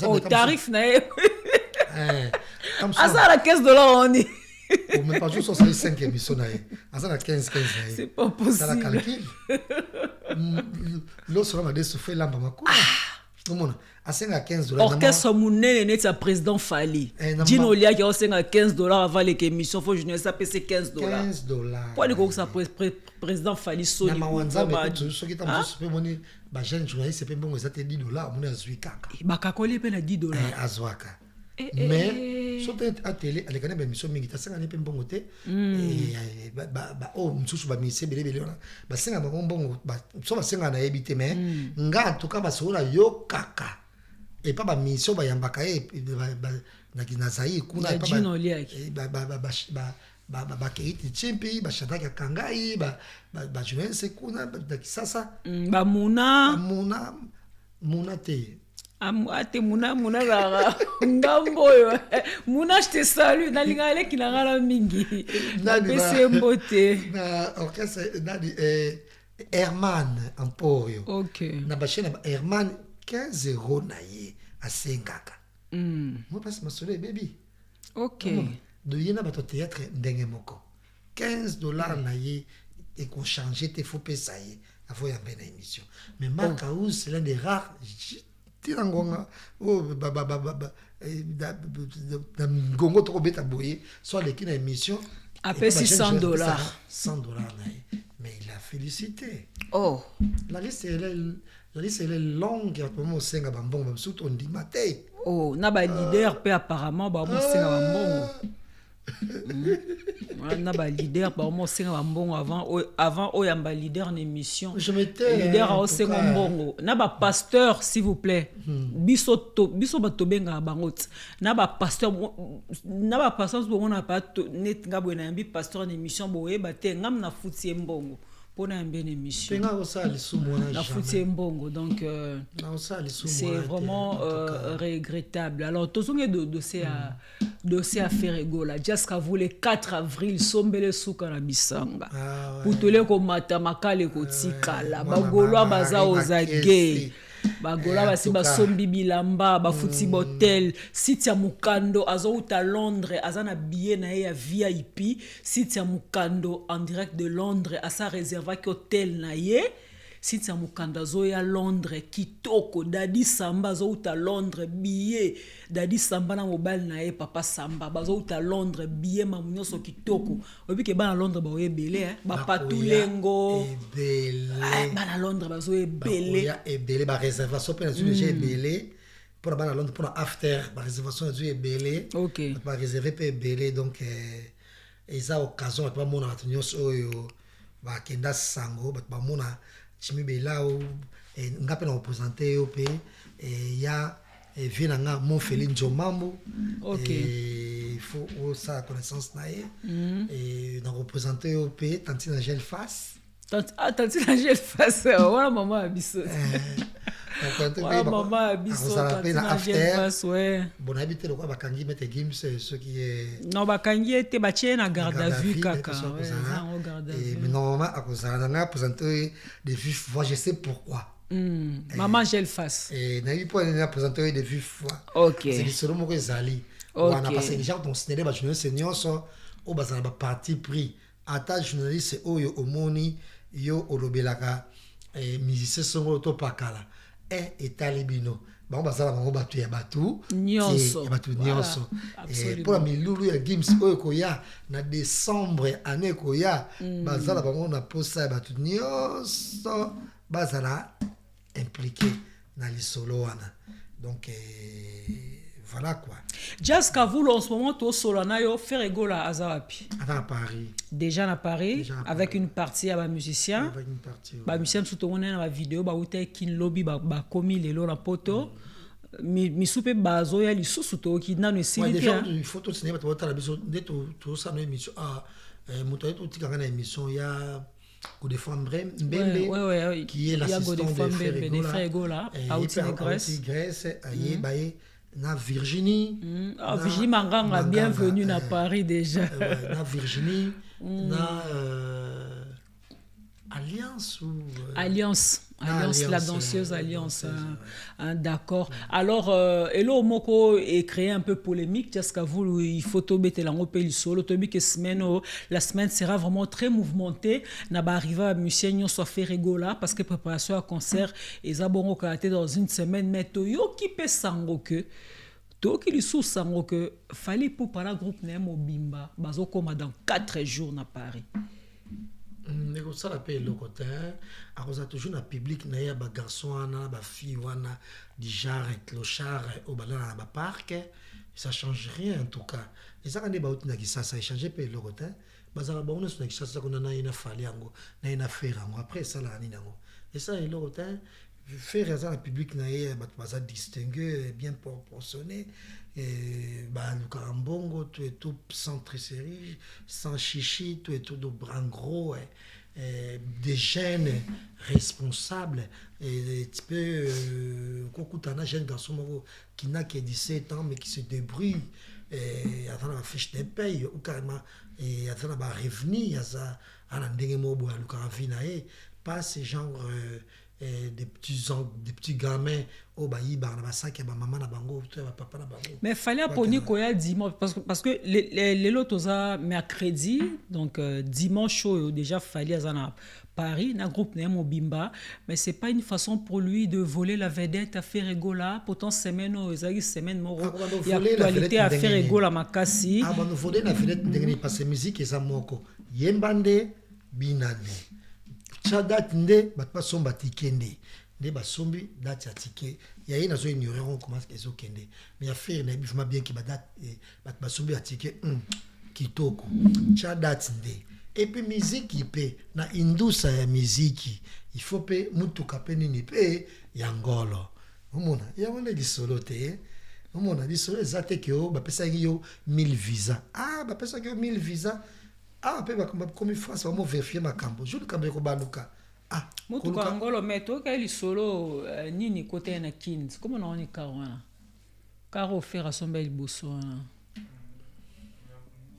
Speaker 1: Au tarif na ye. Ça à $15 on est.
Speaker 2: Ou même pas juste 5 émissions na ye. Ça à 15.
Speaker 1: C'est pas possible.
Speaker 2: Ça la calcul. L'autre m'a dit souffler lamba makuna. Non à $15.
Speaker 1: Orchestre Mounene net sa président Fali. Gino Lia qui a $15 avant les émissions faut je ça payer $15. Pourquoi le ça président Fali Sony.
Speaker 2: Na mawanza mais ceux qui t'ont super moni ba jeune journaliste c'est bon ça te $10 mon azui kaka.
Speaker 1: Ba kakoli pe na $10.
Speaker 2: Azwaka. Mais sur la télé avec une émission mingi ta senga ne pe mbongo te et oh msusu ba mise belebele ona ba senga ba mbongo ba so ba senga na ebite mais nga en tout cas ba sola yo kaka et pas ba mission ba yambaka e na kinazai kuna ba keiti chimpi ba shadaka kangai ba journaliste kuna ba kisasa
Speaker 1: ba muna
Speaker 2: te
Speaker 1: Ate muna rara ngambo yo muna je te salue na lingale kinangala mingi na pese mbote
Speaker 2: na orchestre nadi Herman Emporio na bachena Herman €15 na ye asengaka moi passe ma soleil baby de yena bato théâtre ndenge moko $15 na ye et qu'on change te faut pesa ye avant ya bena émission mais Marc House c'est l'un des rares tirangonga gongo to beta boye soit les kina émission
Speaker 1: après $100
Speaker 2: $100 mais il a félicité.
Speaker 1: Oh.
Speaker 2: La liste elle est longue. Apparemment, c'est un bon surtout on dit maté.
Speaker 1: Oh, na ba leader pe apparemment ba mo senga ba mbongo. Na ba leader ba mo senga ba mbongo avant o yamba leader en émission.
Speaker 2: Je m'étais
Speaker 1: leader a senga mbongo. Na ba pasteur s'il vous plaît. Biso ba tobenga bangot. Na ba pasteur bo na pas net ngabo na yambi pasteur en émission bo e ba te ngam na futi mbongo. Pour une bonne émission. La foot c'est mbongo donc c'est vraiment regrettable. Alors tous on est dossier à faire égola. Jusqu'à vous le 4 avril sombele suka na bisanga. Pour tous les komata makale kotika la bagolo baza ozage. Bagola basi basombi bilamba bafuti botel site ya mukando azouta Londres azana billet na ya VIP site ya mukando en direct de Londres asa réserva ki hotel na ye site ya mukando azoya Londres kitoko Dadi Samba azouta Londres billet Dadi Samba na mobile na ye papa Samba bazouta Londres billet mamunyoso kitoko obi ke ba na Londres ba oyebele ba patulengo ba na Londres bazo ebele
Speaker 2: ya ebele ba réservation pour j'ai ebele pour ba na Londres pour after ba réservation j'ai ebele
Speaker 1: OK
Speaker 2: ba réserver pe ebele donc eza occasion ba mona batunyoso oyo ba kenda sango ba mona chimi belao ngape na représenter yo pe ya vient na mon Félix Njomambo.
Speaker 1: OK
Speaker 2: il faut ça connaissance na et na représenter yo pe Tantine Angel Face.
Speaker 1: Tantine Angel Face voilà maman abisso. Voilà maman abisso Tantine Angel Face ouais.
Speaker 2: Bon habité le quoi bakangi mette games ce qui est
Speaker 1: non bakangi était baché na garde à vue kaka ouais en garde à vue.
Speaker 2: Et normalement à cause ça na présenter des vives voix je sais pourquoi.
Speaker 1: Maman Angel Face.
Speaker 2: Et na eu pour na présenter des vives voix.
Speaker 1: OK.
Speaker 2: C'est solo mo ezali. On a passé déjà ton cinéma ba journaliste senior so o bazana ba parti pris. Ata journaliste oyo omoni yo olobelaka musicien songo to pakala etalibino ba bazala bango batu ya batu
Speaker 1: nyonso
Speaker 2: ya batu nyonso pour la milulu ya games oyo koya na décembre année koya bazala bango na posa ya batu nyonso bazala impliqué na lisolo wana donc voilà quoi.
Speaker 1: Jusqu'à vous en ce moment tout solana yo faire égola azawapi
Speaker 2: à Paris.
Speaker 1: Déjà à Paris avec une partie à ba musicien.
Speaker 2: Avec une partie.
Speaker 1: Ba musicien surtout on na vidéo ba uta kin lobby ba komi lelo na poto. Mi soupe bazo ya lisusu to ki na no sili te.
Speaker 2: Déjà il faut tout cinéma to ta biso de tout ça no émission moto to tika na émission ya Go de Femme Mbembe qui est l'assistant de Frère Egola à Grèce aye bae na Virginie
Speaker 1: Virginie Manganga bienvenue na Paris déjà
Speaker 2: na Virginie na Alliance ou Alliance
Speaker 1: la danseuse Alliance d'accord alors Hello Moko est créé un peu polémique jusqu'à vous il faut tomber telango pe solo tobi que la semaine sera vraiment très mouvementée na ba arriver à musicien soit fait rigola parce que préparation à concert et ça bon karaté dans une semaine mais to yo qui peut sango que to qui li sous sango que fallait pour para groupe Nemo Bimba bazo koma dans 4 jours na Paris.
Speaker 2: Mais ça la paye le côté à cause toujours na public na ya ba garçon na ba fille wana du genre clochard au balana ba parc ça change rien en tout cas et ça quand des baouti na qui ça changer paye le côté bazala ba on na qui ça qu'on na ina fali yango na ina faire yango après ça la ni nango et ça le côté faire ça la public na ya ba baza distingué bien proportionné et bah le carambongo tu es tout sans trisserie sans chichi tu es tout de bras gros des jeunes responsables et tu peux un jeune garçon qui n'a que 17 ans mais qui se débrouille et attend la fiche de paye ou carrément et attend la revenir à ça à la dernière mot à le caravina pas ce genre des petits gamins au bailli barnabasa qui ba maman na bango papa na bango
Speaker 1: mais fallait aponi koya dimanche parce que les lotoza mercredi donc dimanche déjà fallait à Paris na groupe Nemo Bimba mais c'est pas une façon pour lui de voler la vedette à faire rigola pourtant semaine semaine moro il y a actualité à faire rigola makasi
Speaker 2: nous voler la vedette ndenge parce musique et ça moko yembande binane cha date nde bato basomba tike nde basombi date ya tike ya ye nazo ignorer on commence kezo kende mais affaire na bifuma bien ki ba date bato basombi ya tike kitoko cha date nde et puis musique pe na indusa ya musique il faut pe mutuka pe nini pe ya ngolo omona ya wona disolo te omona disolo ezate ke o ba pesa yo 1000 visa ba pesa ke 1000 visa pe ba comme France va mo vérifier makambo je le kambe ko baluka
Speaker 1: mutuka ngolo meto ka ili solo nini côté na kins comment on est caro faire asomba il bosso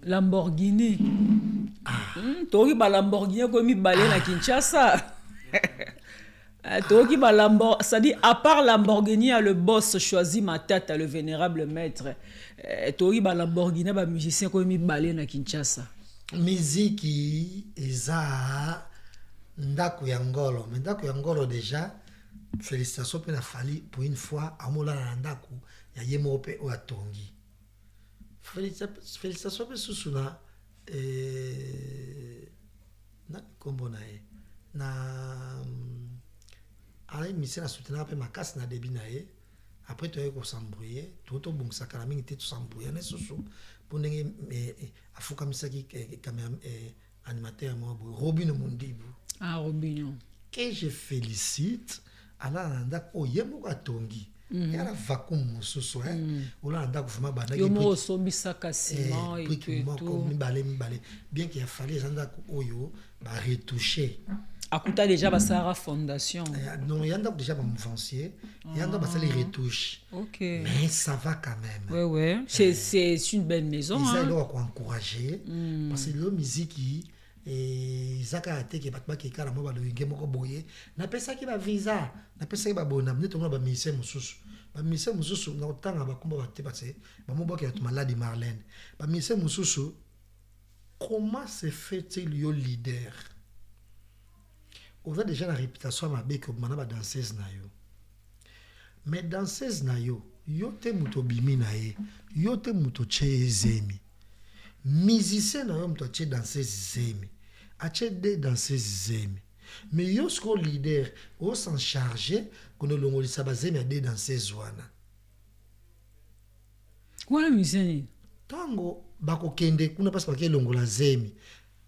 Speaker 1: Lamborghini toki ba Lamborghini ko mi balé na Kinshasa toki ba Lamborghini ça dit à part Lamborghini a le boss choisi ma tête le vénérable maître toki ba Lamborghini ba musicien ko mi balé na Kinshasa
Speaker 2: musique eza ndako ya ngolo mais ndako ya ngolo déjà félicitations pe na fali pour une fois amola na ndako ya yemo pe o atongi félicitations pe susuna na kombo na ye na ala mission na soutenir pe makasi na débit na ye après tu as ko s'embrouiller tout bon ça kala mingi te s'embrouiller na susu pour ndenge afuka misaki caméra animateur mo Robin Mondibu
Speaker 1: Robinho
Speaker 2: que je félicite ala nanda ko yemo ka tongi yala vakumu mususu ola nanda ko fuma bana
Speaker 1: yo mo sombisa kasima et
Speaker 2: tout mibale bien qu'il a fallu nanda ko oyo ba retoucher
Speaker 1: akuta déjà ba Sahara Fondation
Speaker 2: non yanda déjà ba movancier yanda ba ça les retouches mais ça va quand même
Speaker 1: ouais c'est une belle maison
Speaker 2: ils doivent encourager parce que la musique zaka te ke batba ke kala mo ba loyenge moko boye na pesa ki ba visa na pesa ki ba bona mne to ba mise mususu na otanga ba komba ba te parce ba mo boke to maladi Marlène ba mise mususu comment se fait-il yo leader on a déjà la réputation ma be que mana ba danseuse na yo mais danseuse na yo te muto bimi na ye yo te muto chezemi musicien na yo muto che danseuse zemi ache de danseuses zemi mais yo sko leader o s'en charger kono longolisa bazemi de danseuses
Speaker 1: wana musicien
Speaker 2: tango bako kende kuna parce que longola zemi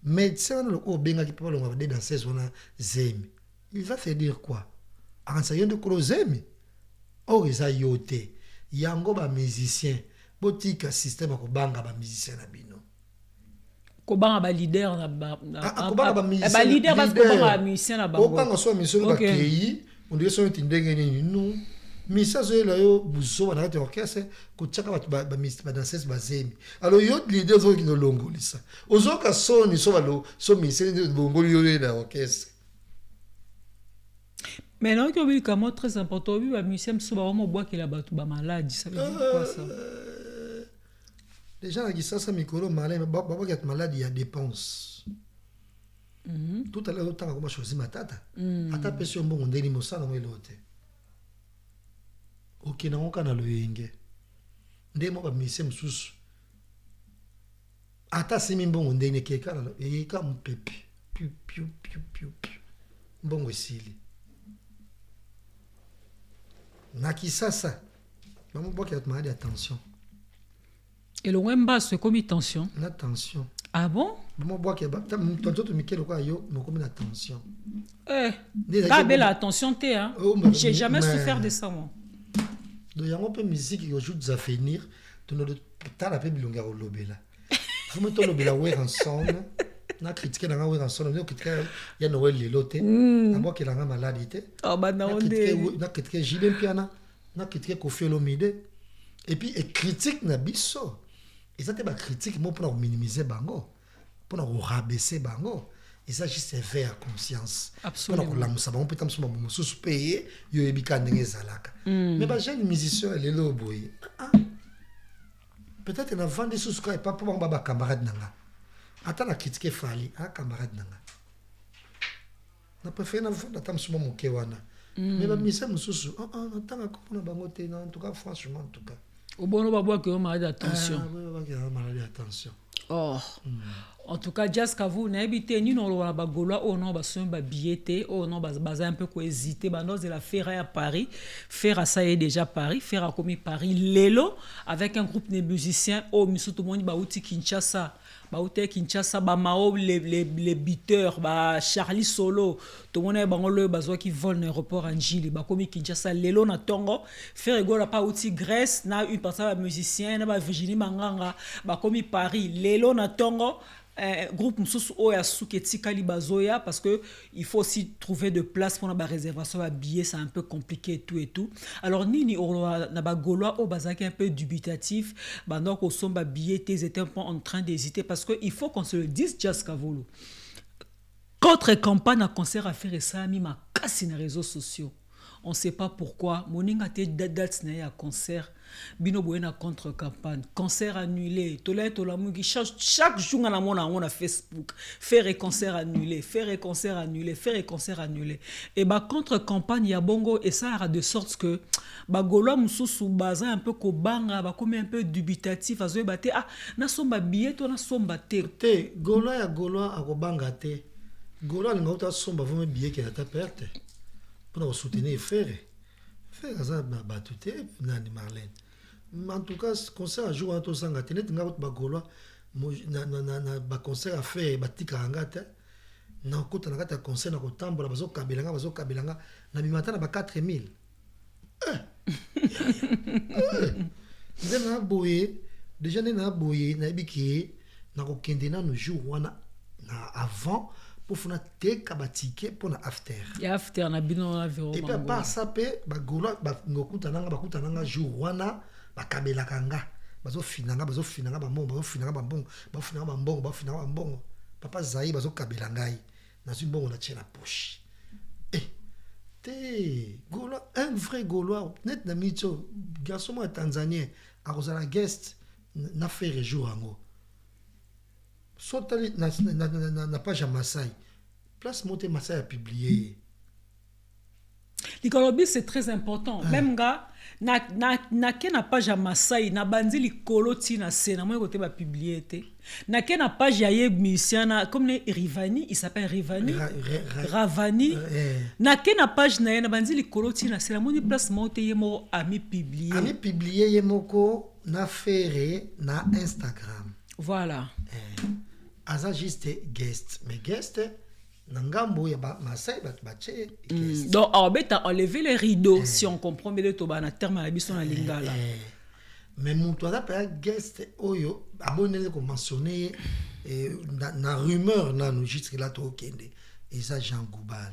Speaker 2: mais ça no ko benga ki pa longola de danseuses wana zemi il va te dire quoi ansa yende ko zemi o eza yote yango ba musicien botika système ko banga ba musicien na bino
Speaker 1: kobanga ba leader na
Speaker 2: ba
Speaker 1: leader parce que kobanga musicien na bango
Speaker 2: okanga so mission ba kei on dirait so tindenge nini nous misa zo la yo buzo na orchestre ko tchaka ba danseuse ba zemi alors yo leader zo ki no longolisa ozoka so ni so balo so musicien de bongoli yo na orchestre
Speaker 1: mais non que oui comme très important oui ba musicien so ba mo bois que la batu ba maladie ça veut dire quoi ça
Speaker 2: les gens qui ça micro malin baba qui est malade il y a dépenses tout à l'heure autant comme choisi ma tata ata pesi mbongo ndeni mosala mo elote OK na on kana loyenge ndemo ba mise msusu ata simi mbongo ndeni ke kala e ka mpepi piu mbongo esili na kisasa maman boka ya malade attention.
Speaker 1: Et le wemba c'est comme tension.
Speaker 2: La tension.
Speaker 1: Ah bon?
Speaker 2: Moi bois que tonto Mikel quoi yo me comme la tension.
Speaker 1: Pas belle attention t'es hein. J'ai jamais souffert de ça moi.
Speaker 2: Donc y a un peu musique qui joue des affaires, tu ne t'as la peu bilonga au lobela. Vous mettez le lobela ouais ensemble. Na critiquer na ouais ensemble, na critiquer ya Noël leloté. D'abord que la maladie.
Speaker 1: Oh bah non
Speaker 2: na critiquer Gilles Piana, na critiquer Kofi Olomide. Et puis et critique na biso. Et ça, c'est une critique pour minimiser bango, pour rabaisser bango. Et ça, juste fait à conscience.
Speaker 1: Absolument.
Speaker 2: Pour la on peut t'en payer, yo ebika ndenge zalaka. Mais bah j'ai une musicien elle est là boy. Peut-être na vendre sous quoi et pas pour baba camarade nanga. Attends la critiquer fali, camarade nanga. Na préféré na vendre tam suma moke wana. Mais bah musicien mususu, attends comme na bango te en tout cas franchement en tout cas.
Speaker 1: Au bon on va voir que on a attention.
Speaker 2: Attention.
Speaker 1: Oh. En tout cas, Jazz Kavu, n'habité ni non la bagola, oh non, son billetté, oh non, basa un peu quoi hésiter, bah non, c'est la faire à Paris, faire ça est déjà Paris, faire à commis Paris, Lelo, avec un groupe de musiciens, oh, miso tout le monde, bah outi Kinshasa, bah Mao, les beaters, bah Charlie Solo, tout le monde, bah on le bazo qui vole l'aéroport en Gili, bah commis Kinshasa, Lelo na Tongo, faire égole pas outi Grèce, na une personne musicien, na bah Virginie Manganga, bah commis Paris, Lelo na Tongo. Groupe Moussous Oya Souketi Kalibazoya parce que il faut aussi trouver de place pour la réservation à billets, c'est un peu compliqué et tout. Alors Nini Orloa Nabagoloa au Bazaki un peu dubitatif, donc au somba billets ils étaient un peu en train d'hésiter parce que il faut qu'on se le dise Jazz Kavolo. Contre campagne à concert à faire ça mi ma casse les réseaux sociaux. On ne sait pas pourquoi. Moninga te date à concert. Bino boyena contre campagne. Concert annulé. Chaque jour on a Facebook. Faire concert annulé. Faire concert annulé. Faire concert annulé. Et bah contre campagne il y a bongo et ça a de sorte que bah golo mususu baza un peu kobanga bah comme un peu dubitatif azoe baté ah na somba billet to na somba te.
Speaker 2: Te golo ya golo a kobanga te. Golo ni ngota somba vome billet qui a ta perte. Pour soutenir les frères. Frères, ça m'a battu, Nani Marlène. En tout cas, concert à jouer à tout ça, tu n'as pas Gaulois, na concert à faire, batika angata. Na kota na kata concert na kotambola bazo kabelanga na bimata na ba 4000. Nzena boye, déjà na boye na biki na ko kendena no jour wana na avant pour faire des tickets pour after.
Speaker 1: Et after na bino na vero.
Speaker 2: Et puis par ça pe ba gola ba ngokutananga jour wana ba kabela kanga. Bazo finanga ba mbongo. Papa Zaï bazo kabela ngai. Na su mbongo na tchela poche. Te gola un vrai gaulois net na micho garçon moi tanzanien a la guest na faire jour ango. Soit na page à Maasai. Place Monté Maasai a publié.
Speaker 1: L'icolobi c'est très important. Même gars, na page à Maasai, na bandi l'icolo tina se, na moi côté ba publié te. Na page à musicien comme les Rivani, il s'appelle Rivani. Ravani. Na page na bandi l'icolo tina se, na moi place Monté yemo ami publié.
Speaker 2: Ami publié yemoko na ferré na Instagram.
Speaker 1: Voilà.
Speaker 2: Aza juste guest, mais guest nangambo ya ba Maasai ba guest.
Speaker 1: Donc on a enlevé les rideaux si on comprend bien to ba na terme na biso na lingala.
Speaker 2: Mais mutu aza pa guest oyo abonné ko mentionner na rumeur na no juste là to kende et ça Jean Goubal.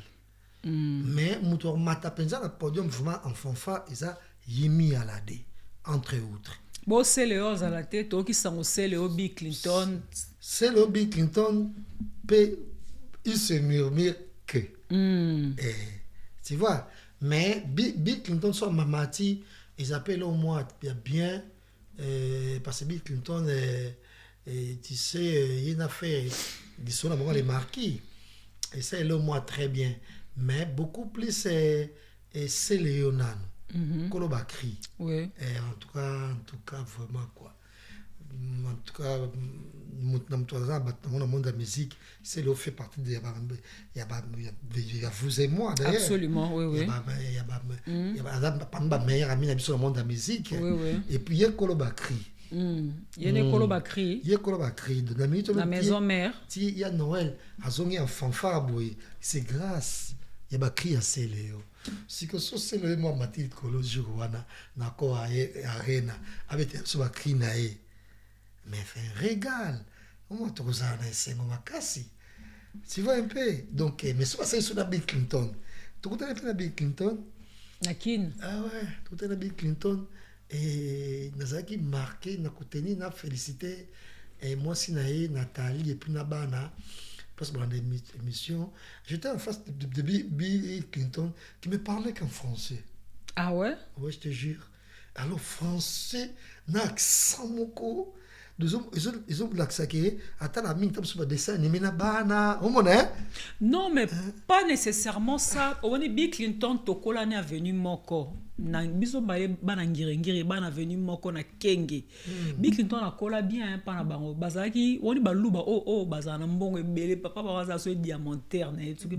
Speaker 2: Mais mutu mata penza na podium vraiment en fanfare isa Yemi Alade entre autres.
Speaker 1: Bon, c'est le haut à la tête, qui sont c'est le Bill Clinton.
Speaker 2: C'est le Bill Clinton, il se murmure que. Tu vois, mais Bill Clinton, soit Mamati, ils appellent au moins bien, parce que Bill Clinton, tu sais, il y a une affaire, ils sont d'abord les marquis, et c'est le moi très bien, mais beaucoup plus, c'est Léonan. Kolobakri.
Speaker 1: Oui.
Speaker 2: En tout cas, vraiment quoi. En tout cas, dans le monde de la musique, c'est le fait partie de. Il y a vous et moi d'ailleurs.
Speaker 1: Absolument, oui.
Speaker 2: Il y a ma meilleure amie dans le monde de la musique.
Speaker 1: Oui.
Speaker 2: Et puis il y a Kolobakri.
Speaker 1: Il y a Kolobakri.
Speaker 2: Il y a Kolobakri.
Speaker 1: La maison mère.
Speaker 2: Il y a Noël. Il en fanfare, c'est grâce. Il y a Bakri à Céléo. Si que c'est le moi Mathilde Kolo Juruana na ko arena avec so Bakri nae. Mais fait un régal. Comment tu ça na sengo makasi. Tu vois un peu. Donc mais c'est sur la Bill Clinton. Tu connais la Bill Clinton?
Speaker 1: Nakin.
Speaker 2: Ah ouais, tu connais la Bill Clinton et nazaki marqué na koteni na félicité et moi sinae Nathalie et puis na bana. Parce que dans l'émission, j'étais en face de Bill Clinton qui me parlait qu'en français.
Speaker 1: Ah ouais?
Speaker 2: Ouais, je te jure. Alors, français, n'a accent moko. Ils ont l'accent qui est. Attends, la mine, sur le dessin, il y a bana.
Speaker 1: Non, mais pas nécessairement ça. On est Bill Clinton, Tokolane a venu moko. na biso bana ngirengire bana venu moko na kenge Bill Clinton a kola bien pana bango bazaki woni baluba bazana mbongo ebele papa baza so diamantaire na etuki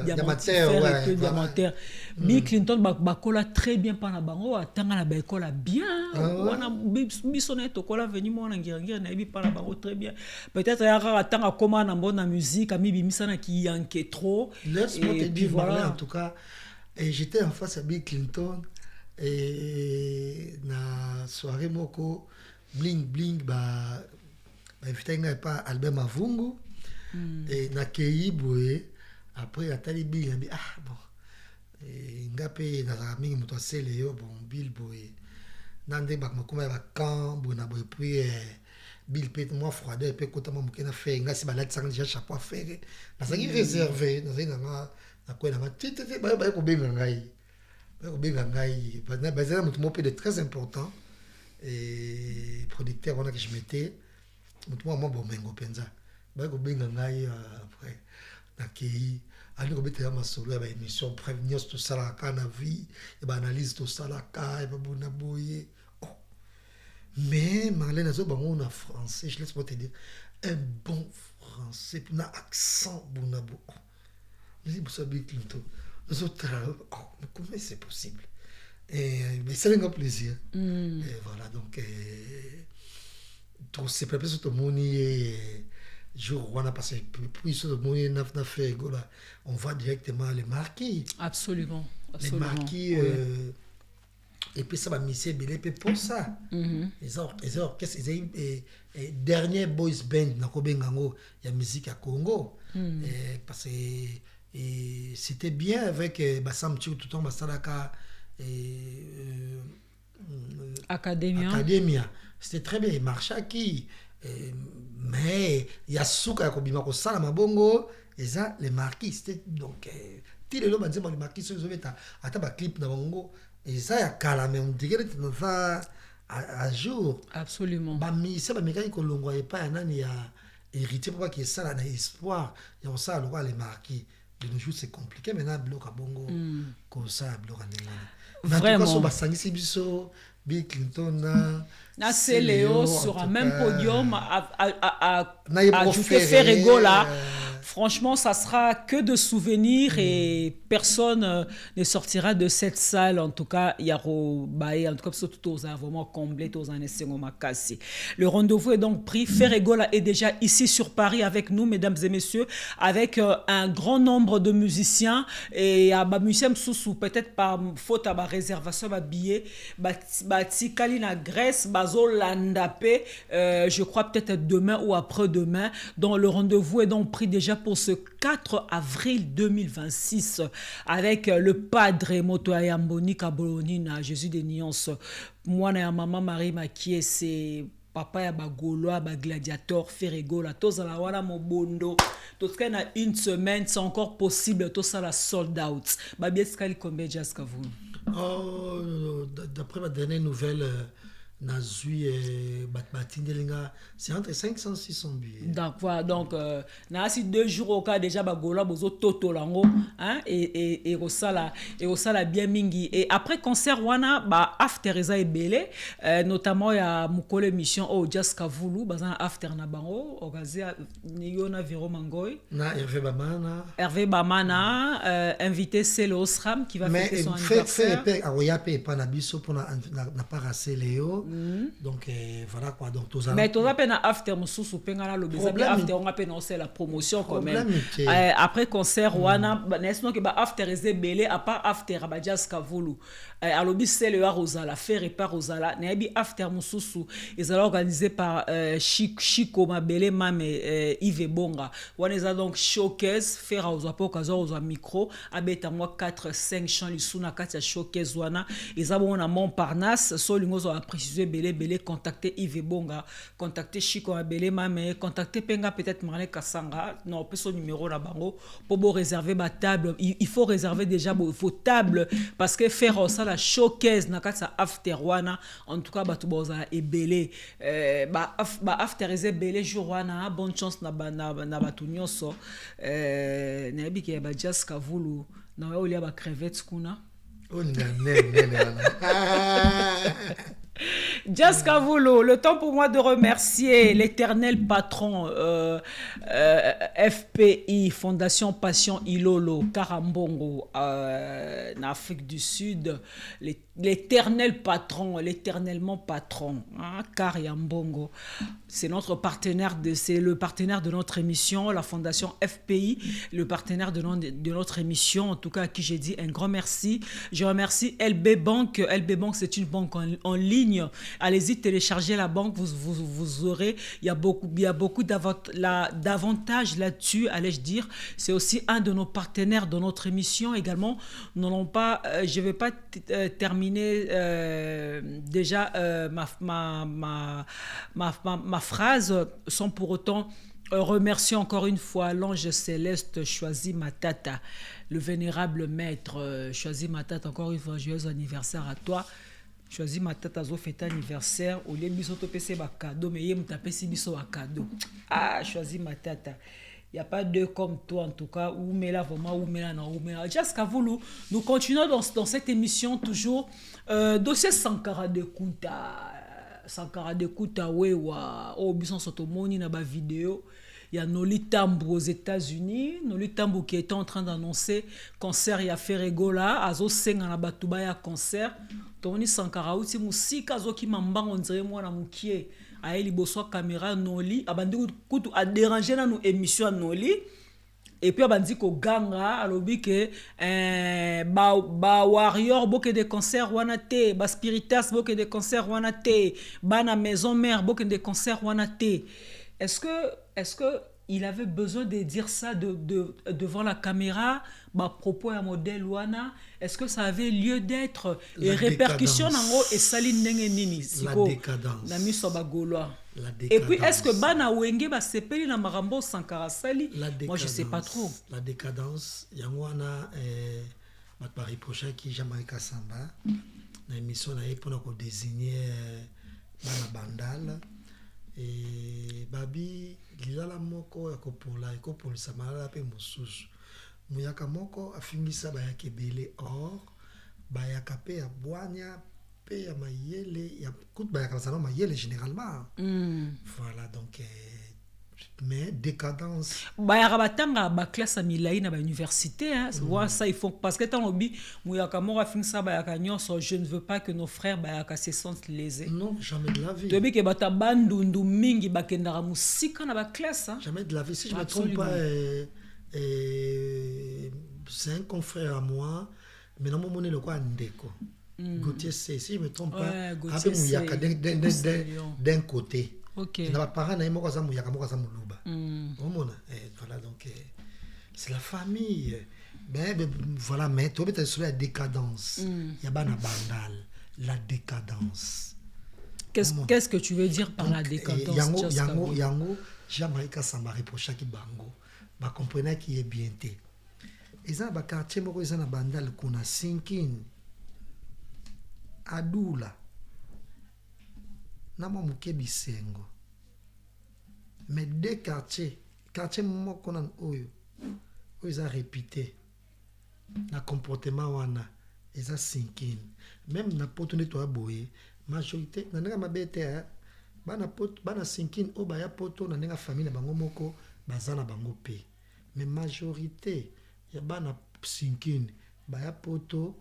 Speaker 1: diamantaire Bill Clinton bakola très bien pana bango atanga na bakola bien wana biso na to kola venu mona ngirengire na bi pana bango très bien peut-être ya atanga koma na mbona musique ami bimisa na ki yanke trop
Speaker 2: laisse-moi te dire voilà en tout cas. Et j'étais en face à Bill Clinton et na soirée moko bling bling invité pas Albert Mavungu et na kei boye après atali Bill dit bon ngape na mingi muto sele yo bon Bill boye nande bak makoma ba kan bona boye puis Bill peut moi froideur peut kota mo kena fait ngasi balati sang déjà chapeau faire na sangi réservé na quoi na tite ba ko benga ngai bazana mutu mo de très important et producteur on a que je mettais mutu mo bomengo penza ba ko benga ngai après na kei ali ko betela masolo ba émission prévenir tout ça la kana vie et ba analyse tout ça la ka et ba bona boye mais Marlène azo bango na français je laisse moi te dire un bon français puis na accent bonabo je dis ça Bill Clinton nous autres mais comment c'est possible mais c'est un plaisir et voilà donc tout c'est préparé sur tout monde jour on a passé puis sur le monde n'a fait là on va directement les marquis
Speaker 1: absolument
Speaker 2: les marquis et puis ça va misser belé pour ça les orchestres et dernier boys band na kobengango ya musique à Congo parce que c'était bien avec Bassam Tchou tout le temps Basalaka Academia c'était très bien marcha qui mais il y a souka kobima ko sala mabongo et ça les marquis c'était donc tile lo banze les marquis so zobeta ata ba clip na bongo et ça ya kala mais on dirait que ça à jour
Speaker 1: absolument
Speaker 2: ba mi ça ba mécanique kolongo et pas nani ya héritier pour pas qu'il ça là espoir et on ça le les marquis de nos jours c'est compliqué maintenant bloc à bongo comme ça bloc à nengana vraiment so ba sangisi biso Bill Clinton
Speaker 1: na Céléo sur un même podium à ajouter Ferrego là. Franchement, ça sera que de souvenirs et personne ne sortira de cette salle. En tout cas, Yaro Baé, en tout cas, tout aux vraiment comblé, tous en essayant cassé. Le rendez-vous est donc pris. Ferrego est déjà ici sur Paris avec nous, mesdames et messieurs, avec un grand nombre de musiciens et à musicien sous peut-être par faute à ma réservation à billet, bati Kalina Grèce, Bazo Landapé, je crois peut-être demain ou après-demain. Donc le rendez-vous est donc pris déjà pour ce 4 avril 2026 avec le padre Motoya Mboni Kaboloni na Jésus des Nuances. Moi na maman Marie Makie c'est papa ya bagoloa ba gladiateur Ferrego la tozala wana mobondo toska na une semaine c'est encore possible to ça la sold out ba bieskali combien jaska vous
Speaker 2: d'après ma dernière nouvelle Nazui et Batmatindelinga, c'est entre 500 et 600 billets.
Speaker 1: Donc voilà, donc si 2 jours au cas déjà bagola bozo toto lango hein et osala bien mingi et après concert wana ba after eza ebele notamment ya mukole mission au Just Kavulu bazana after na bango okazia niona Vero Mangoy
Speaker 2: na
Speaker 1: Hervé Bamana invité Célo Osram qui va fêter son anniversaire.
Speaker 2: Mais aroyape pa na biso pona na paracé Léo. Donc voilà quoi donc tous
Speaker 1: mais tous appels à after mususu pengala lo bezaki after on appelle non c'est la promotion quand même après concert wana nesno que ba after ezebele à part after ba Just Kavulu alobi c'est le Rosala faire et par Rosala na bi after mususu ils ont organisé par Chico Mabele Mame Yves Bonga wana za donc showcase faire aux apokazo aux micro abeta moi 4 5 chants lisuna kati ya showcase wana ils ont na Montparnasse so lingozo a précisé belé contacter Yves Bonga contacter Chico Mabele Mame contacter Penga peut-être Marlène Kasanga non peut son numéro là bango pour réserver ma table il faut réserver déjà vos tables parce que faire ça la showcase na kati after wana en tout cas batu boza ebele ba after ezebele jour wana bonne chance na batu nyonso na bi ke ba Just Kavulu na olia ba crevettes kuna Jas Kavolo, le temps pour moi de remercier l'éternel patron FPI, Fondation Passion Ilolo, Karambongo, en Afrique du Sud, l'éternel patron, l'éternellement patron, hein, Kariambongo. C'est notre partenaire, c'est le partenaire de notre émission, la Fondation FPI, le partenaire de notre émission, en tout cas à qui j'ai dit un grand merci. Je remercie LB Bank. LB Bank, c'est une banque en ligne. Allez-y, téléchargez la banque, vous aurez, il y a beaucoup d'avantages là-dessus, allais-je dire. C'est aussi un de nos partenaires de notre émission également. Je ne vais pas terminer déjà ma phrase sans pour autant remercier encore une fois l'ange céleste Choisi Matata, le vénérable maître Choisi Matata. Encore une fois, joyeux anniversaire à toi. Choisi Matata zo fête anniversaire au lieu biso to pese ba cadeau mais yé mta pesi biso ba cadeau. Ah, Choisi Matata. Il n'y a pas deux comme toi en tout cas, ou Mela vraiment, ou Mela non, ou Mela. Jas Kavolo, nous continuons dans cette émission toujours. Dossier Sankara de Kuta, wewa, oh, bison sotomoni na ba vidéo. Il y a Noli Tambo aux États-Unis, Noli Tambo qui était en train d'annoncer concert ya Ferregola, azo senga na batuba ya concert. Toni Sankara uti musika zo ki mambang on dirait moi na mukie. A eli boso caméra Noli, abandi kutu a déranger na nous émission Noli. Et puis abandi ko ganga alobi ke ba warrior boke de concert wana te, ba spiritas boke de concert wana te, ba na maison mère boke de concert wana te. Est-ce que il avait besoin de dire ça devant la caméra, bah propos à modèle wana? Est-ce que ça avait lieu d'être et répercussions nango et saline ndenge nini siko na miso ba gaulois? Et puis est-ce que bana wenge ba sepeli na marambo Sankara sali? Moi je sais pas trop.
Speaker 2: La décadence yangwana ma pari prochain qui Jamaïca Samba na émission na pour ko désigner bana bandal. Et babi lilala moko ya kopola ekopolisa malala pe mosusu muyaka moko afingisa bayaka ebele or bayaka pe ya bwanya pe ya mayele ya kutu bayaka bazana mayele généralement voilà donc mais décadence
Speaker 1: bayaka batanga ba classe milai na ba université hein voir ça il faut parce que tant obi muyaka moko afingisa bayaka nyonso. Je ne veux pas que nos frères bayaka se sentent lésés.
Speaker 2: Non, jamais de la vie.
Speaker 1: Tobi ke bata bandundu mingi bakendara musika na ba classe hein?
Speaker 2: Jamais de la vie. Si je me trompe pas c'est un confrère à moi mais non mon le quoi ndeko Gauthier C, si je me trompe pas avec muyaka d'un côté.
Speaker 1: OK.
Speaker 2: Il n'a pas parlé moko za muyaka moko za muluba. Voilà donc c'est la famille. Ben voilà mais tu es sur la décadence. Il y a bana bandal, la décadence.
Speaker 1: Qu'est-ce que tu veux dire par la décadence?
Speaker 2: Yango Jamaïca Samba reprocha ki bango. Ba comprenait qui est bien té. Eza ba quartier moko eza na bandal kuna Sinkin. Adula. Nama muke bisengo. Mais deux quartiers moko nan oyo eza répété na comportement wana eza Sinkin. Même na poto ne to boye majorité na nga mabete bana Sinkin o ba ya poto na nga famille bango moko bazana bango pe. Mais majorité ya bana Sinkin ba ya poto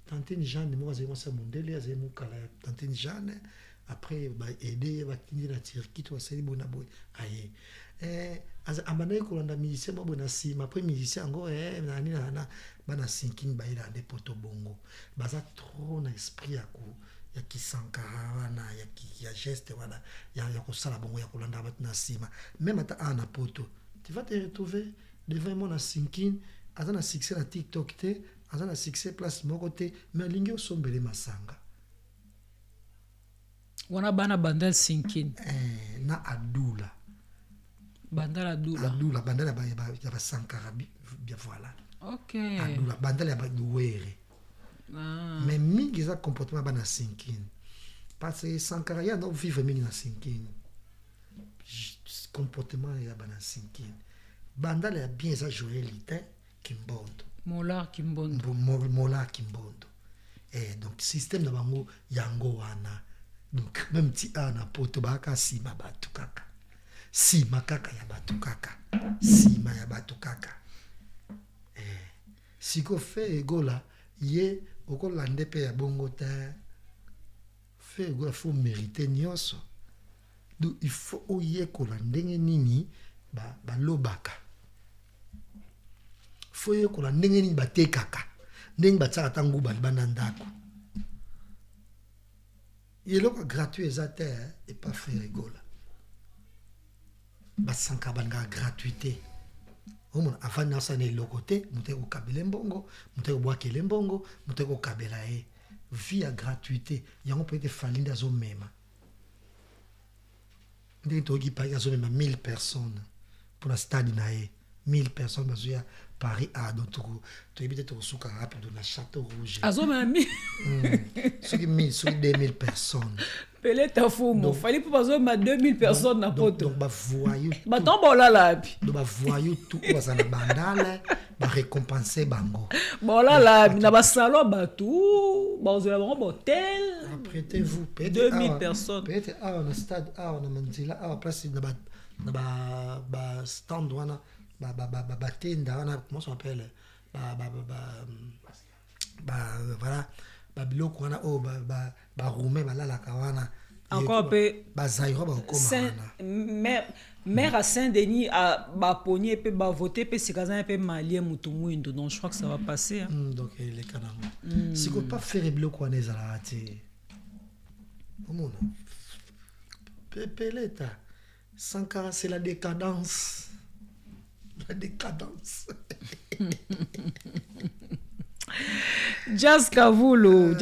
Speaker 2: tantine Jeanne mo za mo mondele ya zemu kala tantine Jeanne. Après bah aider va tenir la Turquie toi c'est bon aboy aye amana ko landa musicien mo bona si ma après musicien ngo nani na bana Sinkin ba ila de poto bongo baza trop na esprit ya ko ya kisankara wana ya geste wana ya ko sala bongo ya ko landa bat na sima même ata ana poto tu vas te retrouver devant mon na Sinkin azana succès na TikTok te azana succès place moko te mais lingi osombele masanga
Speaker 1: wana bana bandal Sinkin
Speaker 2: na Adula
Speaker 1: bandal Adula
Speaker 2: bandal ya ba Sankara bien voilà.
Speaker 1: OK.
Speaker 2: Adula bandal ya ba Douere mais mingi za comportement bana Sinkin parce que Sankara ya no vivre mingi na Sinkin comportement ya bana Sinkin bandal ya bien za Joël Litin Kimbondo
Speaker 1: Molar Kimbondo
Speaker 2: Et donc système na bango yango wana. Donc même ti ana poto baka sima batu kaka. Sima kaka ya batu kaka. Sima ya batu kaka. Si ko fait egola ye oko lande pe ya bongo ta. Fait egola faut mériter nyonso. Donc il faut oye ko landenge nini ba lobaka. Faut oye ko landenge nini ba tekaka. Ndenge ba tsaka tangu ba ndako. Yeloko gratuit ezate et pas fait rigola. Ba sanka banga gratuité. Omo avant na sa ne lokote, muté ko kabele mbongo, muté ko boakele mbongo, muté ko kabela e. Vie à gratuité, yango peut être falinda zo mema. Ndenge to gi pa zo mema 1000 personnes pour la stade na e. 1000 personnes bazoya Paris a d'autres tu habites au souk rapide dans la Château Rouge.
Speaker 1: Azo mami.
Speaker 2: Ceux qui 1000, ceux qui 2000 personnes.
Speaker 1: Pelé ta fou mo. Fallait pour bazo ma 2000 personnes na poto.
Speaker 2: Donc ba voyou.
Speaker 1: Ba tombo là là bi.
Speaker 2: Donc ba voyou tout ba na bandale, ba récompenser bango.
Speaker 1: Bon là là, na ba salon ba tout, ba ozo la bango hôtel.
Speaker 2: Apprêtez-vous,
Speaker 1: 2000 personnes.
Speaker 2: Peut-être on a stade, on a mentila, place na ba stand wana. Comment ça s'appelle voilà biloko wana o roumain balala kawana
Speaker 1: encore peu
Speaker 2: zairo ba koma
Speaker 1: maire à Saint-Denis a pogné pe ba voter pe sikazana pe malien mutu mwindo, donc je crois que ça va passer
Speaker 2: donc les canards si ko pas faire biloko wana ezala ati omona pepeleta Sankara c'est la décadence. La décadence.
Speaker 1: Jazz Kavulu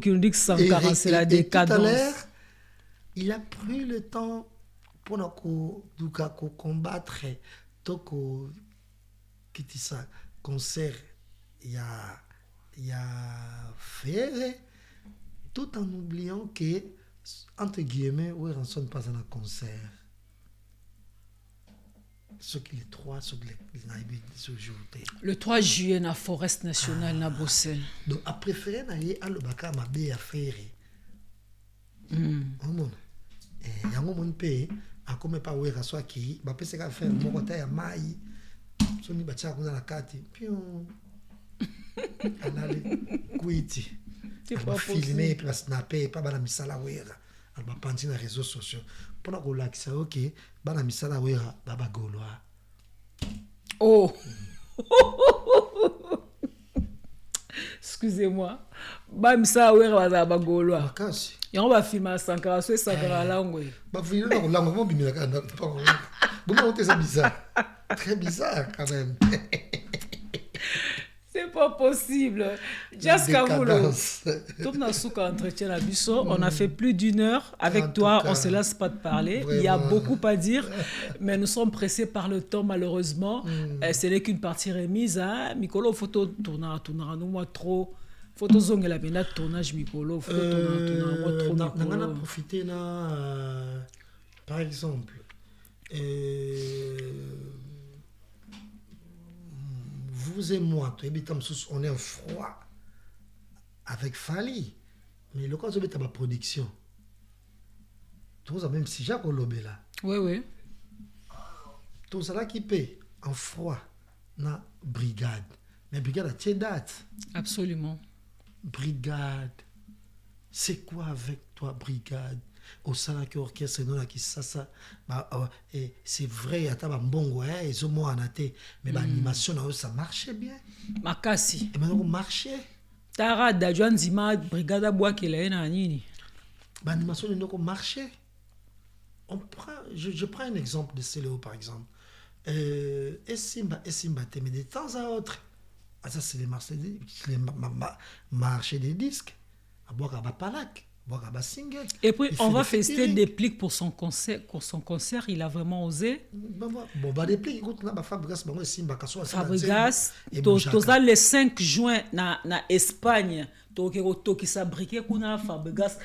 Speaker 1: qui nous dit que Sankara c'est la décadence. Tout à l'heure,
Speaker 2: il a pris le temps pour nous combattre toko kitisa concert il y a fait tout en oubliant que entre guillemets ouais on sonne pas dans un concert.
Speaker 1: Le 3 juillet, na Forest Nationale, na Bruxelles.
Speaker 2: Donc, a préféré d'aller à l'Obaka, ma bé à faire. Yango mon pays, a comme pas oué à soi qui, ma pèse qu'à faire, mon côté à maï, son ni bacha dans la carte, pion. Anale, kuiti.
Speaker 1: C'est pas
Speaker 2: filmer, puis snapper, pas la misala ouéra. Elle va penser dans les réseaux sociaux. Pour nous relaxer, ok, bana misala wera baba goloa.
Speaker 1: Oh. Excusez-moi. Bana misala wera baba goloa.
Speaker 2: Makasi.
Speaker 1: Et on va filmer Sankara, c'est Sankara langue.
Speaker 2: Ba filmer la langue, mon bimila ka na pas. Bon, c'est bizarre. Très bizarre quand même.
Speaker 1: C'est pas possible. Just Kavulu. On a fait plus d'une heure. Avec toi, on ne se laisse pas de parler. Vraiment. Il y a beaucoup à dire, mais nous sommes pressés par le temps, malheureusement. Ce n'est qu'une partie remise. Mikolo, photo tournera, nous moi trop. Photo zong la bena tournage Mikolo. Photo tournera, moi trop.
Speaker 2: On a profité par exemple. Vous et moi, on est en froid avec Fali, mais le cas de ma production, tout ça même si Jacques Olobela.
Speaker 1: Oui.
Speaker 2: Tout ça là qui paie en froid, na brigade. Mais brigade a tes dates.
Speaker 1: Absolument.
Speaker 2: Brigade. C'est quoi avec toi, brigade? Au salaki orchestre non qui ça et c'est vrai à taba mbongo ils ont moi anaté mais l'animation ça marchait bien
Speaker 1: makasi
Speaker 2: et maintenant marchait
Speaker 1: tara da Joan Zima brigade bois qui là na nini
Speaker 2: l'animation ne marchait on prend je prends un exemple de Céléo par exemple Simba mais de temps à autre ça c'est les marchés des disques à boire à Bapalak.
Speaker 1: Et puis on va fester des pliques pour son concert. Il a vraiment osé.
Speaker 2: Des pliques, écoute,
Speaker 1: Fabregas, le 5 juin na Espagne, qui s'abriquait kuna Fabregas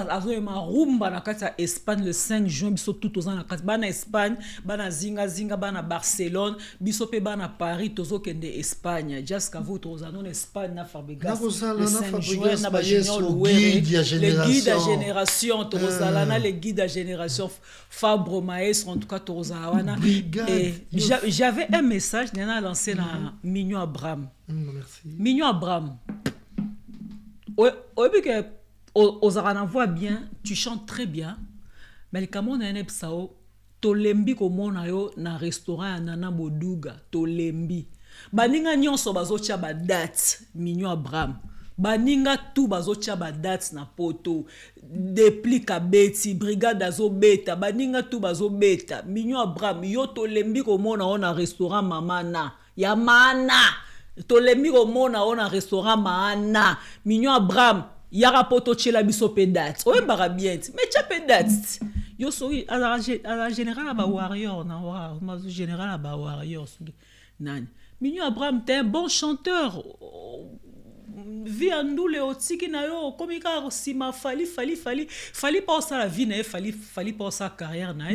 Speaker 1: azoyema rumba na kati ya Espagne le 5 juin biso tout aux ans na kati bana Espagne bana zinga bana Barcelone biso pe bana Paris tozokende Espagne just kavo tozana na Espagne na Fabregas le 5 juin na ba junior loué les guides à génération tozala na les guides à génération Fabre Maestro en tout cas tozala wana et j'avais un message nana lancé na Mignon Abraham.
Speaker 2: Merci.
Speaker 1: Mignon Abraham. Au début que aux arana voit bien, tu chantes très bien, mais le Cameroun a un epsao, tolembi comme na yo na restaurant nana boduga, tolembi. Baninga nyonso bazocha ba date, Mignon Abraham. Baninga tout bazocha ba date na poto, déplica beti, brigade azo beta, baninga tout bazo beta, Mignon Abraham, yo tolembi comme na restaurant mamana, ya mana. Tolembi komona ona restaurant maana Mignon Abraham yara poto chela biso pedate o mbara bien mais cha pedate yo so à la général ba warrior na wa ma général ba warrior nani Mignon Abraham t'es un bon chanteur vie andule otiki na yo komika sima fali pas ça la vie na fali pas ça carrière na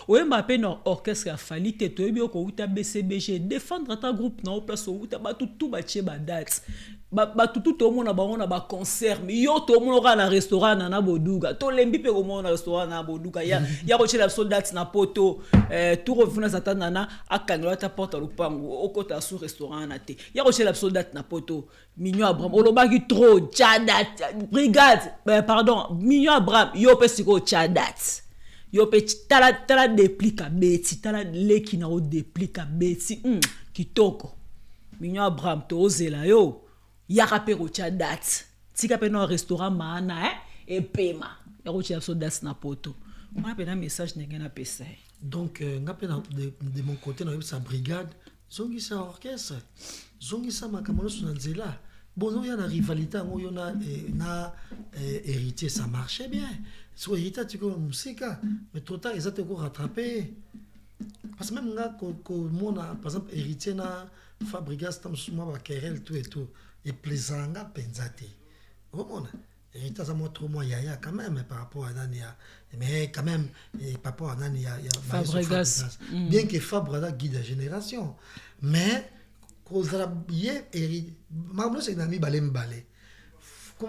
Speaker 1: o Mbappé no orchestre fali te to bi ko uta BCBG défendre ta groupe na place o uta ba tout ba che ba date ba tout au monde ba concert mais yo to monde ka na restaurant na boduga to lembi pe ko na restaurant na boduga ya ko che la soldat na poto tout revenu za tanana akangela ta porte lupango okota sur restaurant na te ya ko che la soldat na poto Mignon Abraham olobaki trop chadat brigade pardon Mignon Abraham yo pe siko chadat yo pe tala déplica beti tala leki na o déplica beti kitoko Mignon Abraham to ozela yo ya rapero chadat tika pe no restaurant maana et pema ya ko chia sodas na poto on a pe na message n'engena na pesa
Speaker 2: donc ngapena de mon côté na sa brigade zongi sa orchestre zongi sa makamalo na nzela bon il y a une rivalité où il y a héritier ça marchait bien soit héritier tu comme musique mais trop tard ils ont été rattrapés parce que même là qu'on par exemple héritier na Fabregas tam suma ba querelle tout et tout et plaisanga penzate on héritier ça montre trop moi yaya quand même par rapport à Nania mais quand même par rapport à Nania
Speaker 1: Fabregas
Speaker 2: bien que Fabre guide la génération mais comment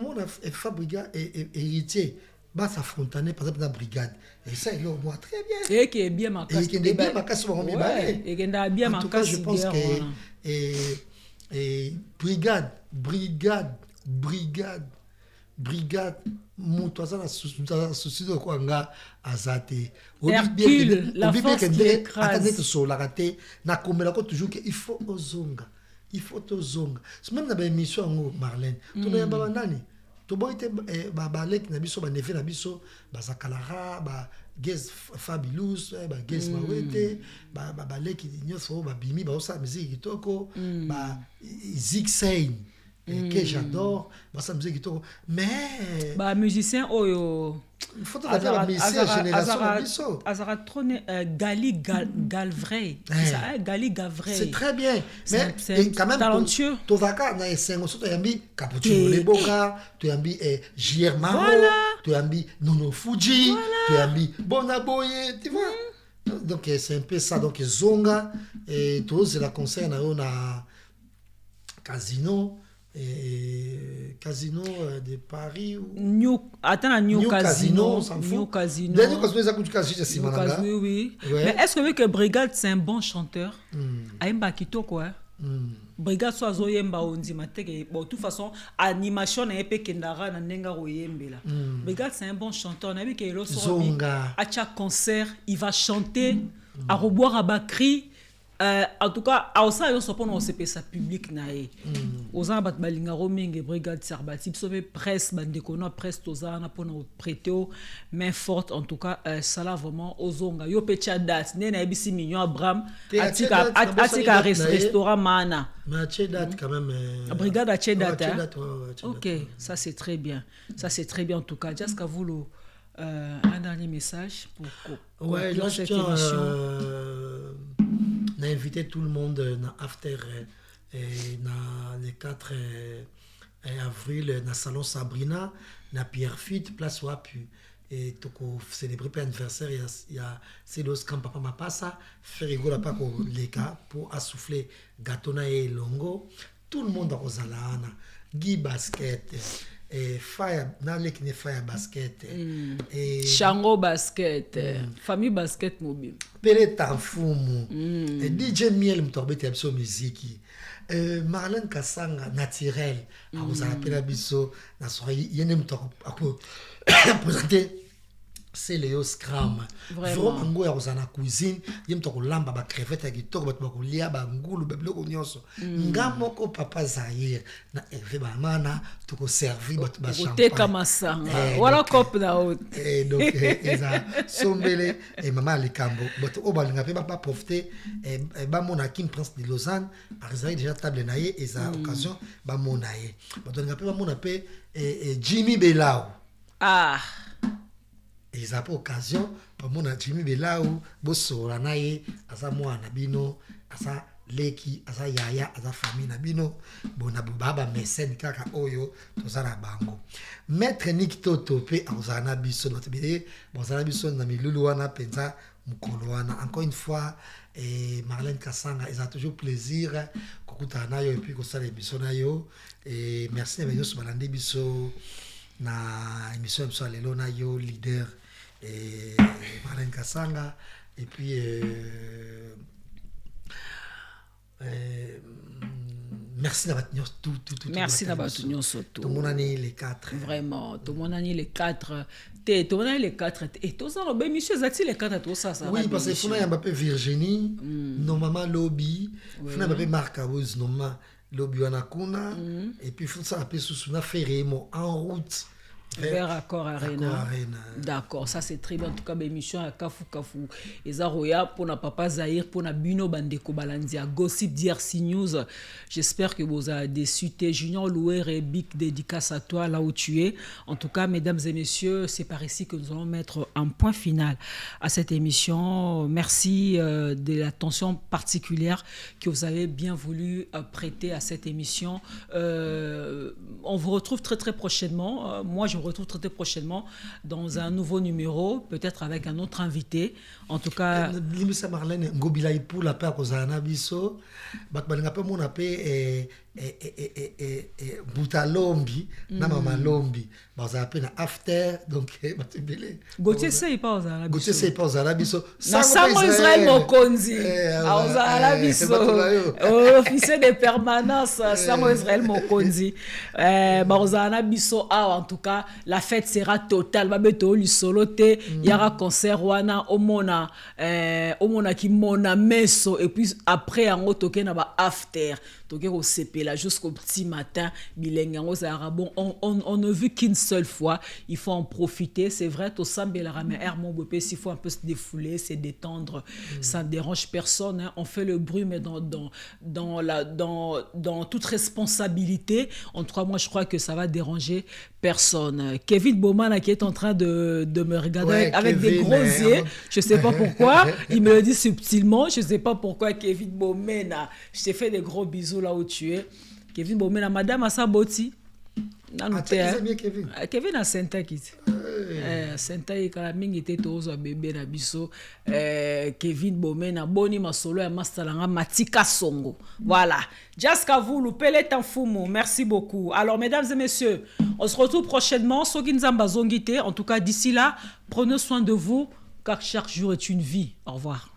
Speaker 2: on a Fabregas et héritier va s'affronter par exemple dans la brigade et ça il le voit très bien
Speaker 1: et qui est bien marqué
Speaker 2: en tout cas je pense que brigade mutoza na souci de quoi nga azate
Speaker 1: Hercule la force qui écrase
Speaker 2: sur la raté na komela ko toujours que il faut ozonga même na ba émission ngo Marlène to na ba nani to boite ba lek na biso ba nefe na biso ba zakalara ba Gez Fabulous ba Gez Mawete ba lek nyoso ba bimi ba osa musique kitoko ba Zigsein que j'adore ça musique kitoko mais
Speaker 1: ba musicien oyo
Speaker 2: il faut la génération
Speaker 1: Azaratrone Gali Galvray Gali Gavray
Speaker 2: c'est très bien mais
Speaker 1: c'est
Speaker 2: quand même
Speaker 1: talentueux
Speaker 2: tovaka na esengo so toyambi Capuchino Leboka toyambi JR Maro toyambi Nono Fuji toyambi Bona Boye tu vois donc c'est un peu ça donc zonga et tous la concert na Casino de Paris ou
Speaker 1: New Casino oui. Mais est-ce que Brigade c'est un bon chanteur aimba kitoko Brigade so azoyemba ondima teke bon de toute façon animation na epe kendara na nenga royembela Brigade c'est un bon chanteur na bike lo so à chaque concert il va chanter à reboire à Bakri. En tout cas, à ça, on se prend au CPSA public nae. Aux ans, balinga roaming brigade serbati, sauver presse, bandekono presse tozana pour nous prêter main forte. En tout cas, ça là vraiment aux onga. Yo pecha date, nena ebisi Mignon Abraham, atika restaurant mana.
Speaker 2: Mais à date quand même.
Speaker 1: Brigade à date. Ok, ça c'est très bien. Ça c'est très bien en tout cas. Just qu'à vous un dernier message pour
Speaker 2: ouais, là je tiens à inviter tout le monde dans After et dans les 4 avril na salon Sabrina na Pierrefitte place wapi et toko célébrer l'anniversaire il y a c'est le camp papa mapasa faire rigoler pas ko leka pour assouffler gâteau na et longo tout le monde aux alana Guy basket et fire na leki ne fire basket
Speaker 1: et Chango basket famille basket mobile
Speaker 2: Pelé Tanfumu et DJ Miel mtorbete abso musique Marlène Kassanga naturel vous appelez abiso na soirée yene mtor ako présenter c'est Léo Scram vraiment ngo ya kozana cuisine yem to kolamba ba crevette ya kitoko bato ba kolia ba ngulu ba biloko nyonso ngamoko papa Zahir na Hervé Bamana to ko servir bato ba champagne
Speaker 1: teka masanga wala cop na haute
Speaker 2: et donc eza sombele et maman Likambo bato o balinga pe ba profiter et ba mona Kim Prince de Lausanne arizai déjà table naie eza occasion ba mona ye bato linga pe ba mona pe Jimmy Belao ils ont occasion pour mon Jimmy Belao bosora naye asa mwana bino asa leki asa yaya asa famille na bino bona baba mécène kaka oyo tozana bango maître Nick Toto pe azana biso notre bidé bozana biso na milulu wana penza mukolo wana encore une fois et Marlène Kassanga ils ont toujours plaisir kokuta nayo et puis ko sala biso nayo et merci na biso balande biso na émission biso lelo na yo leader et Marlène Kassanga et puis merci d'avoir tout
Speaker 1: merci d'avoir tenu surtout
Speaker 2: tout mon année les 4
Speaker 1: vraiment tout mon année les 4 tout mon année les 4 et tout ça ben monsieur Zati les 4 tout ça
Speaker 2: oui parce que fona Mbappé Virginie normalement lobby fona Mbappé Marc Rose normalement lobby wanakuna et puis faut ça appeler sous na Ferremo en route
Speaker 1: vers Accor Arena. D'accord, ça c'est très bien. En tout cas, l'émission à Kafu. Et Zaroya pour na papa Zahir, pour na Bino Bandeko Balandia, Gossip DRC News. J'espère que vous avez déçu. Junior Louer et Big dédicace à toi là où tu es. En tout cas, mesdames et messieurs, c'est par ici que nous allons mettre un point final à cette émission. Merci de l'attention particulière que vous avez bien voulu prêter à cette émission. On vous retrouve très très prochainement. Moi, je vous retrouve très prochainement dans un nouveau numéro, peut-être avec un autre invité. En tout cas,
Speaker 2: Limisa Marlène Ngobilai pour la paix kozana biso, bakbalinga pe mon appel Boutalombi, na mama Lombi, baza pe na after donc batubele.
Speaker 1: Gauthier sey pas aux Arabes.
Speaker 2: Gauthier sey pas aux Arabes biso.
Speaker 1: Na Samo Israël Mokonzi. Aux Arabes biso. Officier de permanence Samo Israël Mokonzi. Aux Arabes biso en tout cas la fête sera totale. Babeto li solote, il y aura concert wana omona ki mona meso et puis après en toke na ba after. Toke au CP là jusqu'au petit matin bilenga bon on ne vit qu'une seule fois, il faut en profiter, c'est vrai to sambela rame mon bopé s'il faut un peu se défouler, se détendre, ça ne dérange personne hein. On fait le bruit mais dans toute responsabilité. En tout cas moi je crois que ça va déranger personne. Kevin Bowman qui est en train de me regarder avec Kevin, des gros yeux, je sais pas pourquoi, il me le dit subtilement, je sais pas pourquoi. Kevin Bowman, je t'ai fait des gros bisous là où tu es. Kevin Bowman, madame Asaboti. Kevin a Senta kiti. Senta ikala mingi te tozo bébé na biso. Kevin Bowman boni masolo ya mastalanga Matika Songo. Voilà. Jaska vous loupele Tanfumu. Merci beaucoup. Alors mesdames et messieurs, on se retrouve prochainement Soginzamba Zongite. En tout cas d'ici là, prenez soin de vous car chaque jour est une vie. Au revoir.